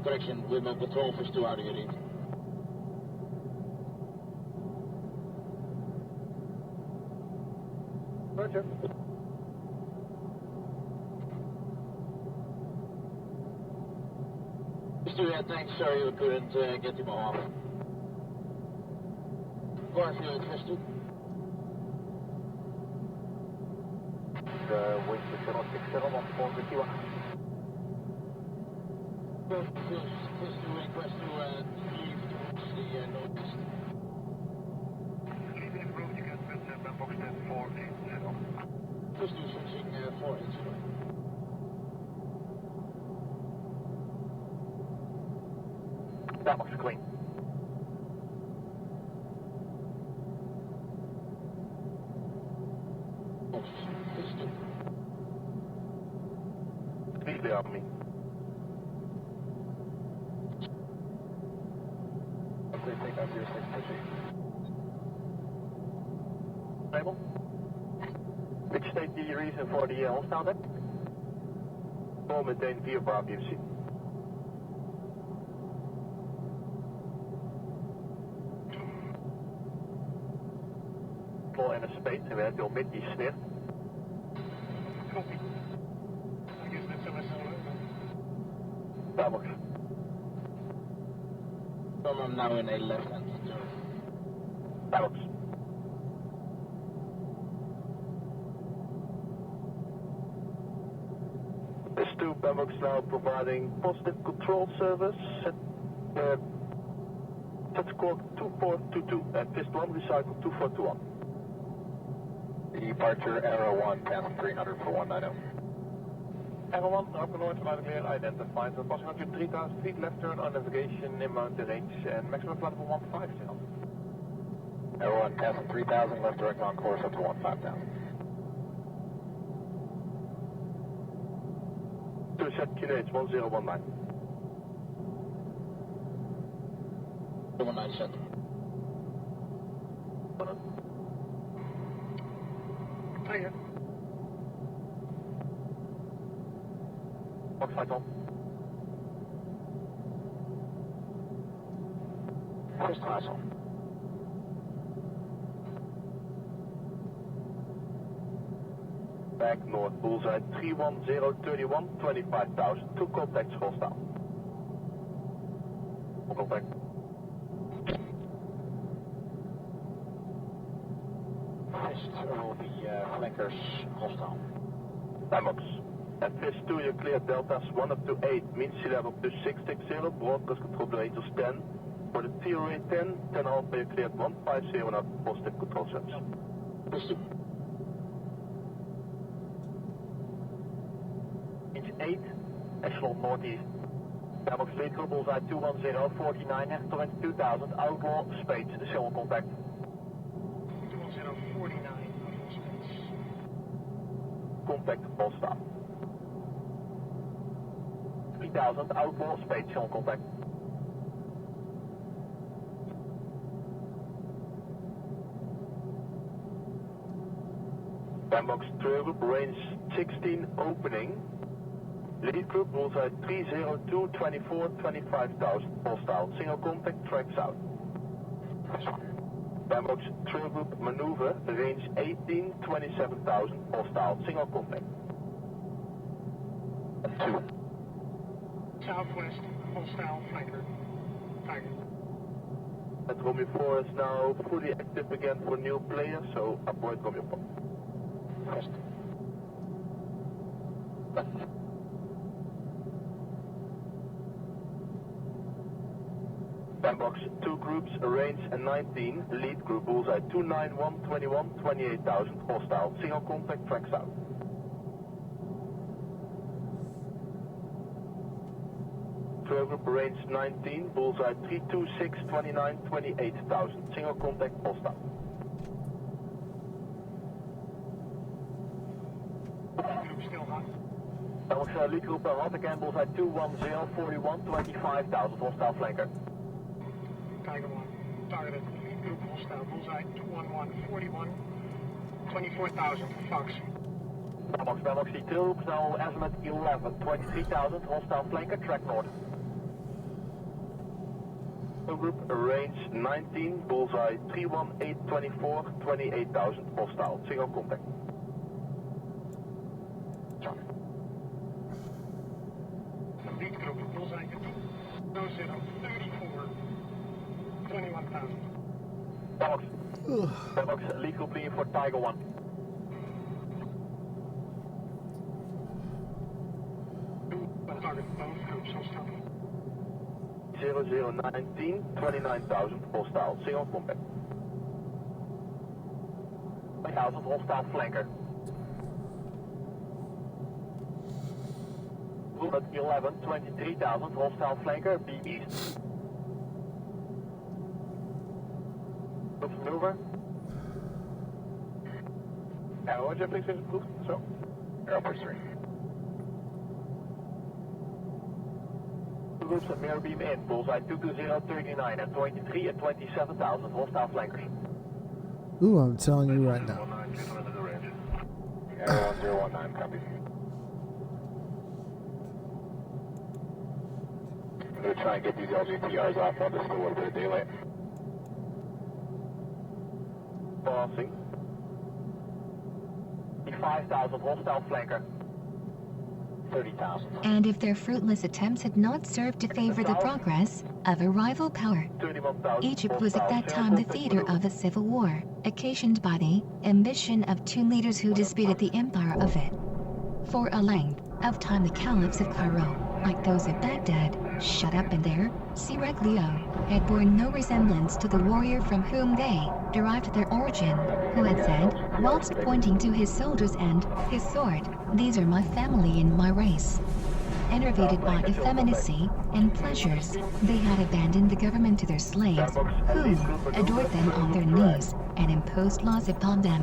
Correction, we will patrol Phase 2 out of your lead. Roger. Phase 2, thanks, sorry we couldn't get him off. Garfield, Phase 2. Wind 060, 141. Phase 2 request to leave towards the northeast. Leave improved, you can put Bambox 10 480. Phase 2 switching 480. Bambox clean. Phase 2. Please clear on me. Okay, take out 06, proceed. Stable. Which state the reason for the hostile then? All maintain via bar BFC. Vol en een speed, en we hebben al met die sniff. Copy. I guess that's a lesson learned. Bambox. I'm now in a left-hand turn. Alex. S2 Bambox now providing positive control service. Set score 2422 and Fist 1 recycle 2421. Departure Arrow 1, cancel 300 for 190. Arrow 1, Alpha North, arrival clear, identified. We're passing altitude 3000 feet, left turn on navigation in mountain range and maximum flight level 150. Arrow 1, cancel 3000, left direct on course up to 15000. To set QNH 1019. 197. Tiger. Box flight on. First class on. Back north, bullseye 31031, 25,000. 2 contacts hostile. Contact. Fist will be flankers hostile. Bambox. At Fist 2, you clear deltas 1 up to 8, mean sea level plus 660, broadcast control operators 10. For the TRA 10, 10 alpha, you cleared 150 and up positive control service. Fist 2. Inch 8, echelon northeast. Bambox lead group, bullseye 210, 49, 22,000, outlaw, Spades, civil contact. 21049, outlaw Spades. Contact hostile. 3000, outlaw, Spades, civil contact. Bambox trail group, range 16, opening. Lead group, bullseye 302, 24, 25,000, hostile. Single contact, tracks out. Bambox trail group, maneuver, range 18, 27,000, hostile. Single contact. 2. Southwest, hostile flanker. Tiger. And Romeo 4 is now fully active again for new players, so avoid Romeo 4. First. Bambox, 2 groups, range 19, lead group, bullseye 291, 21, 28,000, hostile. Single contact, tracks out. Trail group, range 19, bullseye 326, 29, 28,000, single contact, hostile. Group still hot. Bambox, lead group, hot again, bullseye 210, 41, 25,000, hostile flanker. Tiger 1. Targeted lead group hostile. Bullseye 211, 41, 24,000. Fox. Bambox, the trail group is now azimuth 11, 23,000, hostile flanker, track north. Trail group, range 19, bullseye 318, 24, 28,000, hostile, single contact. Lead group bullseye 200, 34, 21,000. Bambox, lead group leading for Tiger 1. Target both groups hostile. 0019, 29,000, hostile, single contact. 20,000, hostile flanker. Route 11, 23,000, hostile flanker, B east. Group maneuver. Arrow, jet please, approved, so. Arrow push 3. Groups at mirror beam in, bullseye 22039 and 23 and 27,000, hostile flankers. Ooh, I'm telling you right now. Arrow 1019, copy. I'm going to try and get these LGTRs off while there's still a little bit of daylight. Passing. 5,000, hostile flanker. 30,000. And if their fruitless attempts had not served to favor the progress of a rival power, 31,000. Egypt was at that time the theater of a civil war, occasioned by the ambition of two leaders who disputed the empire of it. For a length of time the caliphs of Cairo, like those of Baghdad, shut up in their seraglio, had borne no resemblance to the warrior from whom they derived their origin, who had said, whilst pointing to his soldiers and his sword, "These are my family and my race." Enervated by effeminacy and pleasures, they had abandoned the government to their slaves, who adored them on their knees and imposed laws upon them.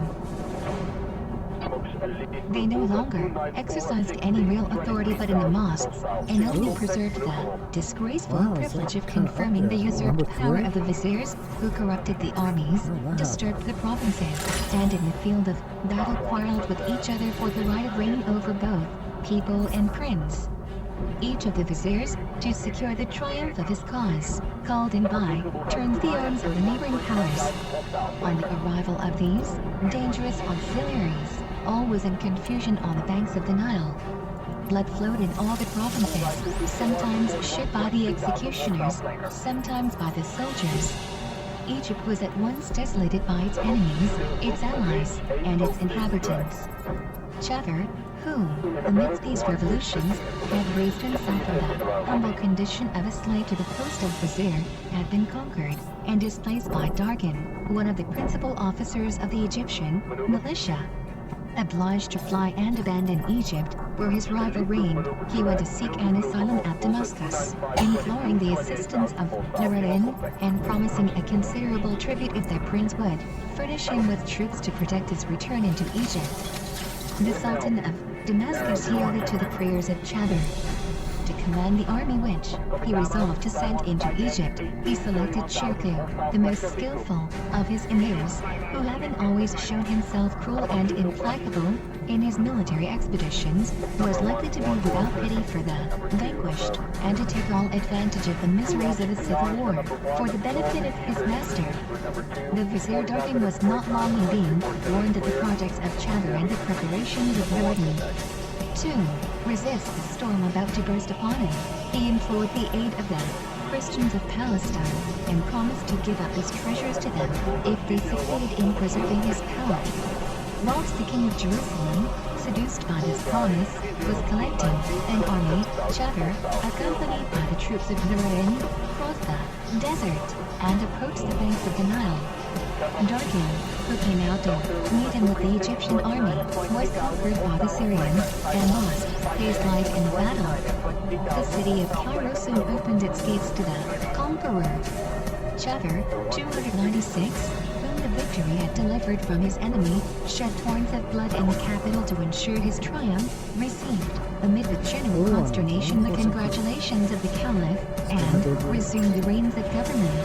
They no longer exercised any real authority but in the mosques, and only preserved the disgraceful Wow, is privilege that of kinda up confirming the there? usurped Number power 3? of the viziers, who corrupted the armies, wow. disturbed the provinces, and in the field of battle quarreled with each other for the right of reigning over both people and prince. Each of the viziers, to secure the triumph of his cause, called in by turns the arms of the neighboring powers. On the arrival of these dangerous auxiliaries, all was in confusion on the banks of the Nile. Blood flowed in all the provinces, sometimes shed by the executioners, sometimes by the soldiers. Egypt was at once desolated by its enemies, its allies, and its inhabitants. Chather, who, amidst these revolutions, had raised himself from the humble condition of a slave to the post of vizier, had been conquered and displaced by Dargan, one of the principal officers of the Egyptian militia. Obliged to fly and abandon Egypt, where his rival reigned, he went to seek an asylum at Damascus, imploring the assistance of Nureddin, and promising a considerable tribute if the prince would furnish him with troops to protect his return into Egypt. The Sultan of Damascus yielded to the prayers of Chather. To command the army which he resolved to send into Egypt, he selected Shirkuh, the most skillful of his emirs, who having always shown himself cruel and implacable in his military expeditions, was likely to be without pity for the vanquished, and to take all advantage of the miseries of a civil war, for the benefit of his master. The Vizier Dargan was not long in being warned of the projects of Chather and the preparations of Nureddin. To resist the storm about to burst upon him, he implored the aid of the Christians of Palestine, and promised to give up his treasures to them if they succeeded in preserving his power. Whilst the king of Jerusalem, seduced by this promise, was collecting an army, Chather, accompanied by the troops of Nureddin, crossed the desert and approached the banks of the Nile. Dargan, who came out to meet him with the Egyptian army, was conquered by the Syrians and lost his life in the battle. The city of Cairo soon opened its gates to the conqueror. Chather, 296, whom the victory had delivered from his enemy, shed torrents of blood in the capital to ensure his triumph, received, amid the general consternation, the congratulations of the caliph, and resumed the reins of government.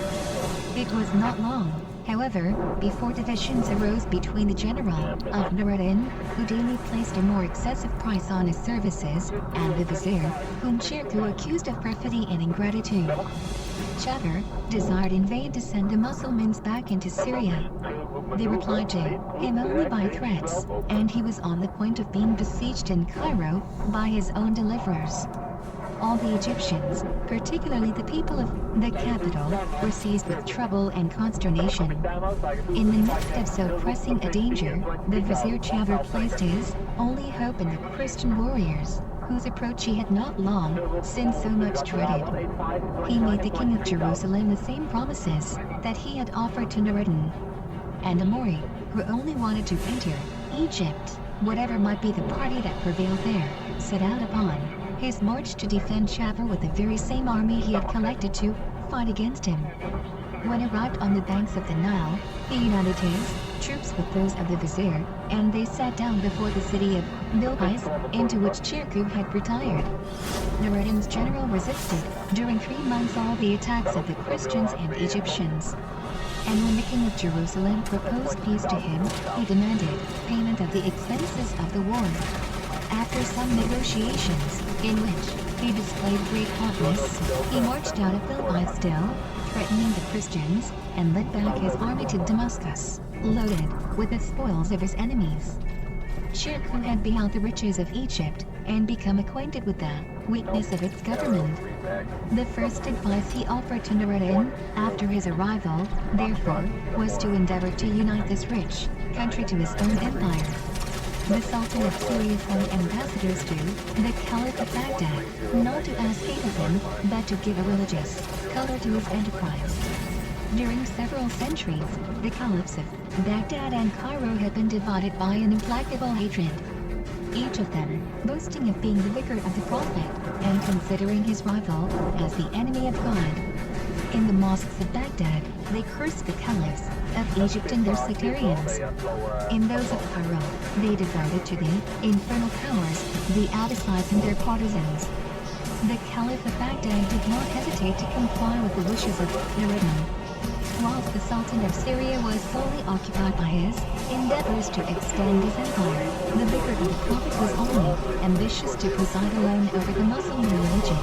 It was not long, however, before divisions arose between the general of Nureddin, who daily placed a more excessive price on his services, and the vizier, whom Shirkuh accused of perfidy and ingratitude. Chather desired in vain to send the Mussulmans back into Syria. They replied to him only by threats, and he was on the point of being besieged in Cairo by his own deliverers. All the Egyptians, particularly the people of the capital, were seized with trouble and consternation. In the midst of so pressing a danger, the Vizier Chather placed his only hope in the Christian warriors, whose approach he had not long since so much dreaded. He made the king of Jerusalem the same promises that he had offered to Nureddin. And Amori, who only wanted to enter Egypt, whatever might be the party that prevailed there, set out upon his march to defend Chather with the very same army he had collected to fight against him. When arrived on the banks of the Nile, he united his troops with those of the vizier, and they sat down before the city of Bilqis, into which Shirkuh had retired. Nureddin's general resisted during 3 months all the attacks of the Christians and Egyptians. And when the king of Jerusalem proposed peace to him, he demanded payment of the expenses of the war. After some negotiations, in which he displayed great hotness, he marched out of Bilqis still, threatening the Christians, and led back his army to Damascus, loaded with the spoils of his enemies. Shirkuh had beheld the riches of Egypt, and become acquainted with the weakness of its government. The first advice he offered to Nureddin after his arrival, therefore, was to endeavor to unite this rich country to his own empire. The Sultan of Syria sent ambassadors to the Caliph of Baghdad, not to ask aid of him, but to give a religious color to his enterprise. During several centuries, the caliphs of Baghdad and Cairo had been divided by an implacable hatred. Each of them boasting of being the vicar of the Prophet and considering his rival as the enemy of God. In the mosques of Baghdad, they cursed the caliphs of Egypt and their sectarians. In those of Cairo, they devoted to the infernal powers, the Abbasides and their partisans. The Caliph of Baghdad did not hesitate to comply with the wishes of Nureddin. Whilst the Sultan of Syria was solely occupied by his endeavors to extend his empire, the vicar of the Prophet was only ambitious to preside alone over the Muslim religion.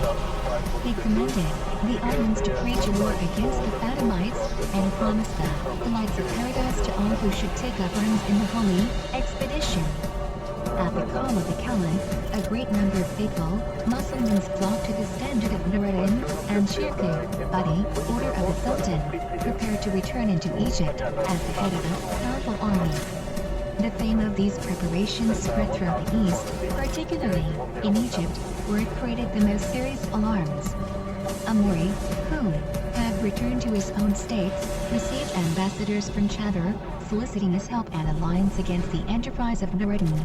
He commanded the Ottomans to preach a war against the Fatimites and promised the lights of paradise to all who should take up arms in the holy expedition. At the call of the Caliph, a great number of faithful Muslims flocked to the standard of Nureddin and Shirkuh, by the order of the Sultan, prepared to return into Egypt as the head of a powerful army. The fame of these preparations spread throughout the East, particularly in Egypt, where it created the most serious alarms. Amori, who had returned to his own states, received ambassadors from Chador, soliciting his help and alliance against the enterprise of Nureddin.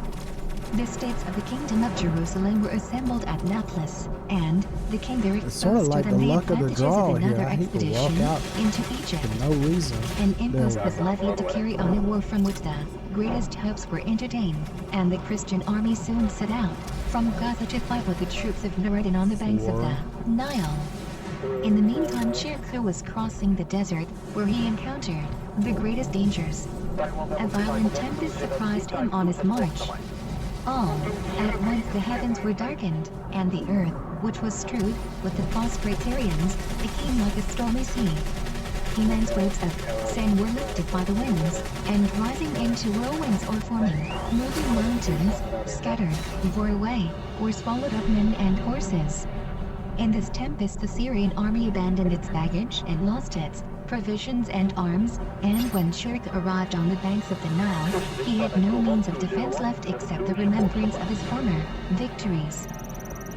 The states of the Kingdom of Jerusalem were assembled at Nablus, and the king there It's sort of exposed like to the them the luck of the advantages draw of here. another I hate to walk expedition out into Egypt. for no reason. An impost There was we go. levied to carry on a war from which the greatest hopes were entertained, and the Christian army soon set out from Gaza to fight with the troops of Nureddin on the banks of the Nile. In the meantime, Shirkuh was crossing the desert, where he encountered the greatest dangers. A violent tempest surprised him on his march. All at once the heavens were darkened, and the earth, which was strewed with the prostrate Syrians, became like a stormy sea. Immense waves of sand were lifted by the winds, and rising into whirlwinds or forming moving mountains, scattered, bore away, or swallowed up men and horses. In this tempest the Syrian army abandoned its baggage and lost its provisions and arms, and when Shirkuh arrived on the banks of the Nile, he had no means of defense left except the remembrance of his former victories.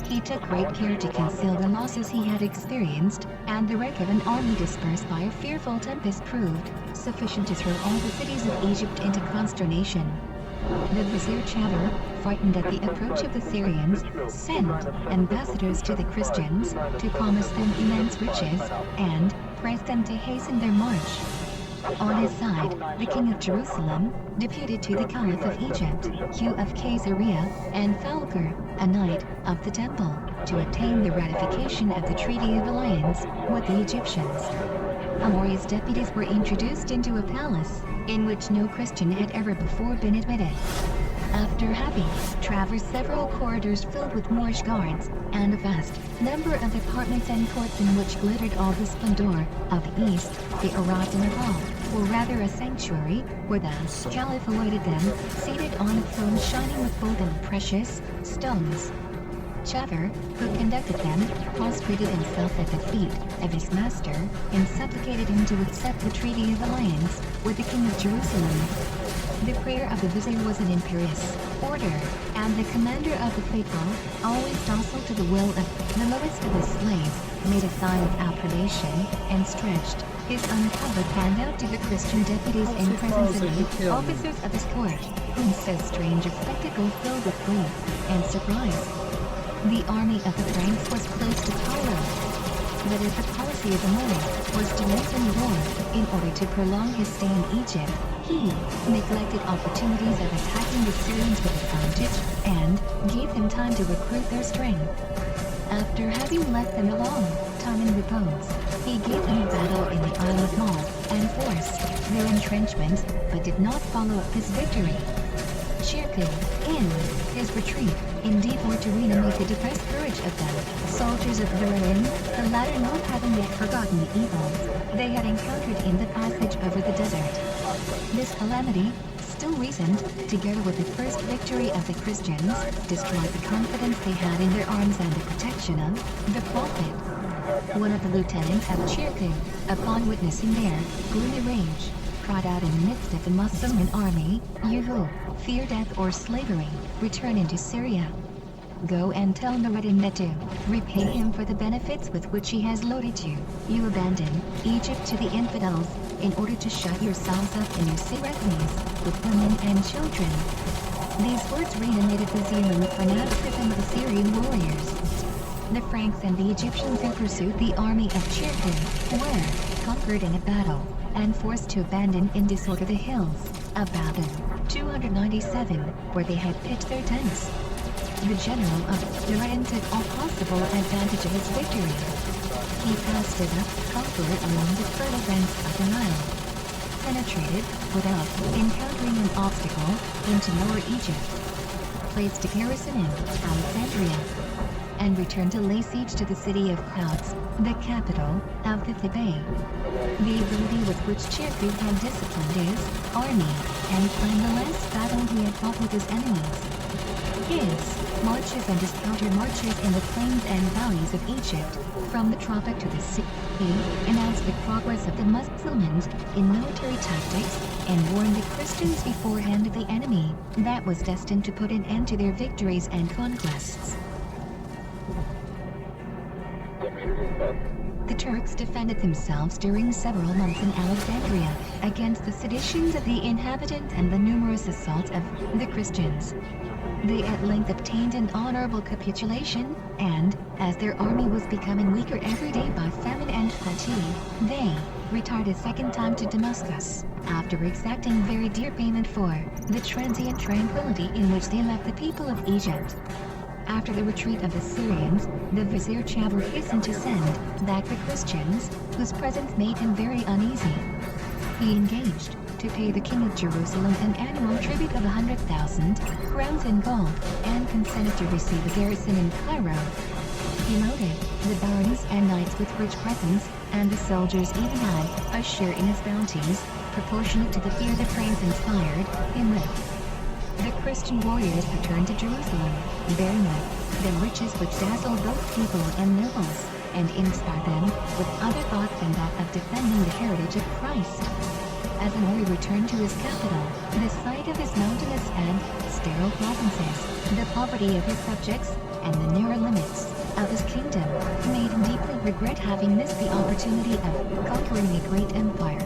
He took great care to conceal the losses he had experienced, and the wreck of an army dispersed by a fearful tempest proved sufficient to throw all the cities of Egypt into consternation. The Vizier Chador, frightened at the approach of the Syrians, sent ambassadors to the Christians to promise them immense riches and pressed them to hasten their march. On his side, the king of Jerusalem deputed to the Caliph of Egypt, Hugh of Caesarea, and Falkar, a knight of the temple, to obtain the ratification of the Treaty of Alliance with the Egyptians. Amori's deputies were introduced into a palace, in which no Christian had ever before been admitted. After having traversed several corridors filled with Moorish guards, and a vast number of apartments and courts in which glittered all the splendor of the East, they arrived in a hall, or rather a sanctuary, where the Caliph awaited them, seated on a throne shining with gold and precious stones. Chador, who conducted them, prostrated himself at the feet of his master, and supplicated him to accept the Treaty of Alliance with the King of Jerusalem. The prayer of the vizier was an imperious order, and the commander of the faithful, always docile to the will of the lowest of his slaves, made a sign of approbation, and stretched his uncovered hand out to the Christian deputies in presence of the officers of his court, whom so strange a spectacle filled with grief and surprise. The army of the Franks was close to Cairo. But as the policy of Amori was to lengthen the war in order to prolong his stay in Egypt, he neglected opportunities of attacking the Syrians with advantage, and gave them time to recruit their strength. After having left them a long time in repose, he gave them a battle in the Isle of Malta, and forced their entrenchments, but did not follow up his victory. Shirkuh, in his retreat, endeavored to reanimate the depressed courage of the soldiers of Nureddin, the latter not having yet forgotten the evils they had encountered in the passage over the desert. This calamity still recent, together with the first victory of the Christians, destroyed the confidence they had in their arms and the protection of the Prophet. One of the lieutenants of Chirku, upon witnessing their gloomy rage, cried out in the midst of the Muslim army, "You who fear death or slavery, return into Syria. Go and tell Nureddin that to repay him for the benefits with which he has loaded you. You abandon Egypt to the infidels in order to shut yourselves up in your Syracuse with women and children." These words reanimated the zeal and fanaticism of the Syrian warriors. The Franks and the Egyptians who pursued the army of Chirku were conquered in a battle and forced to abandon in disorder the hills of Babel, 297, where they had pitched their tents. The general of Nureddin took all possible advantage of his victory. He passed as a conqueror along the fertile banks of the Nile, penetrated, without encountering an obstacle, into Lower Egypt, placed a garrison in Alexandria, and returned to lay siege to the city of Clouds, the capital of the Thebae. The ability with which Chirku had disciplined his army and planned the last battle he had fought with his enemies. His marches and his counter-marches in the plains and valleys of Egypt, from the tropic to the sea, announced the progress of the Muslims in military tactics and warned the Christians beforehand of the enemy that was destined to put an end to their victories and conquests. The Turks defended themselves during several months in Alexandria against the seditions of the inhabitants and the numerous assaults of the Christians. They at length obtained an honorable capitulation, and, as their army was becoming weaker every day by famine and fatigue, they retired a second time to Damascus, after exacting very dear payment for the transient tranquility in which they left the people of Egypt. After the retreat of the Syrians, the Vizier Chabur hastened to send back the Christians, whose presence made him very uneasy. He engaged to pay the King of Jerusalem an annual tribute of 100,000 crowns in gold, and consented to receive a garrison in Cairo. He loaded the barons and knights with rich presents, and the soldiers even had a share in his bounties, proportionate to the fear the prince inspired him with. The Christian warriors returned to Jerusalem, bearing with them riches which dazzled both people and nobles, and inspired them with other thoughts than that of defending the heritage of Christ. As Amori returned to his capital, the sight of his mountainous and sterile provinces, the poverty of his subjects, and the narrow limits of his kingdom, made him deeply regret having missed the opportunity of conquering a great empire.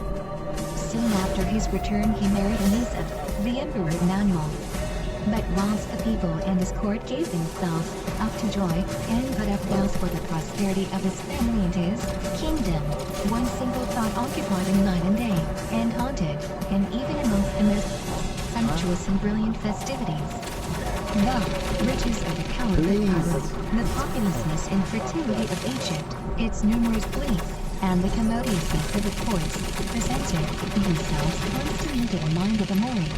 Soon after his return he married a niece of the Emperor Emmanuel. But whilst the people and his court gave themselves up to joy and put up vows for the prosperity of his family and his kingdom, one single thought occupied him night and day, and haunted him even amongst the most sumptuous and brilliant festivities. The riches of the cowardly power, the populousness and fertility of Egypt, its numerous fleets, and the commodiousness of the courts, presented themselves constantly to the mind of Amori.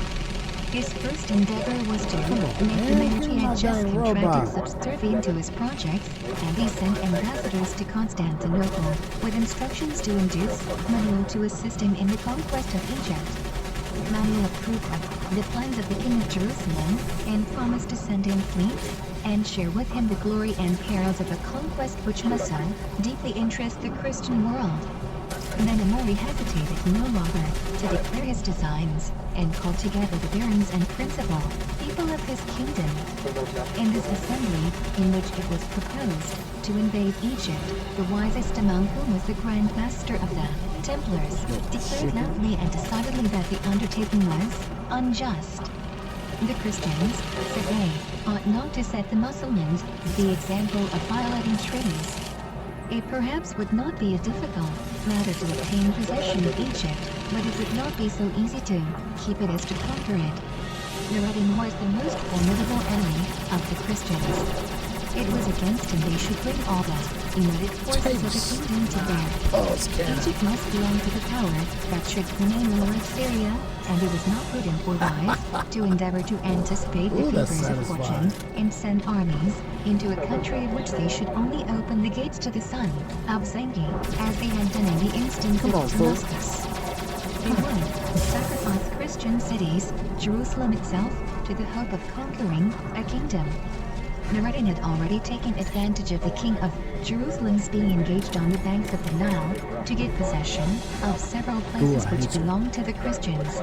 His first endeavor was to make the marriage he had just contracted subservient to his projects, and he sent ambassadors to Constantinople with instructions to induce Manuel to assist him in the conquest of Egypt. Manuel approved of the plans of the King of Jerusalem, and promised to send him fleets, and share with him the glory and perils of a conquest which must so deeply interest the Christian world. Then Amori hesitated no longer to declare his designs, and called together the barons and principal people of his kingdom. In this assembly, in which it was proposed to invade Egypt, the wisest among whom was the Grand Master of the Templars, declared loudly and decidedly that the undertaking was unjust. The Christians, said they, ought not to set the Muslims the example of violating treaties. It perhaps would not be a difficult matter to obtain possession of Egypt, but it would not be so easy to keep it as to conquer it. Nureddin was the most formidable enemy of the Christians. It was against him they should bring all the united forces of the kingdom to bear. Egypt must belong to the power that should remain ruler of Syria, and it was not prudent or wise to endeavor to anticipate the fevers of fortune and send armies into a country of which they should only open the gates to the son of Zengi, as they had done in the instance of Damascus. They would sacrifice Christians Christian cities, Jerusalem itself, to the hope of conquering a kingdom. Nureddin had already taken advantage of the king of Jerusalem's being engaged on the banks of the Nile to get possession of several places which belonged to the Christians.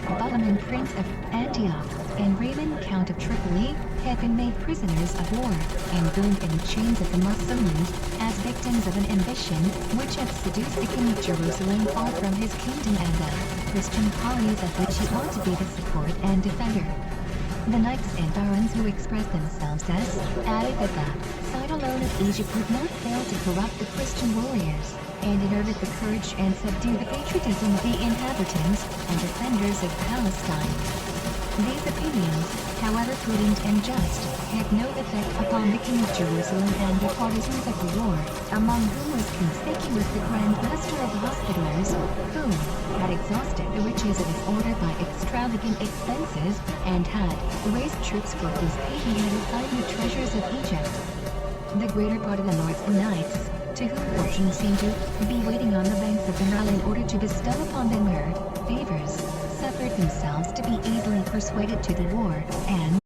Balaam, prince of Antioch, and Raymond, count of Tripoli, had been made prisoners of war and burned in the chains of the Muslims as victims of an ambition which had seduced the king of Jerusalem far from his kingdom and the Christian colonies of which he ought to be the support and defender. The knights and barons who expressed themselves as added that the side alone of Egypt would not fail to corrupt the Christian warriors, and innerted the courage and subdue the patriotism of the inhabitants and defenders of Palestine. These opinions, however prudent and just, had no effect upon the king of Jerusalem and the partisans of the war, among whom was conspicuous the Grand Master of Hospitallers, who had exhausted the riches of his order by extravagant expenses, and had raised troops for whose pay he had assigned the treasures of Egypt. The greater part of the lords and knights, to whom fortune seemed to be waiting on the banks of the Nile in order to bestow upon them her favors, suffered themselves to be easily persuaded to the war, and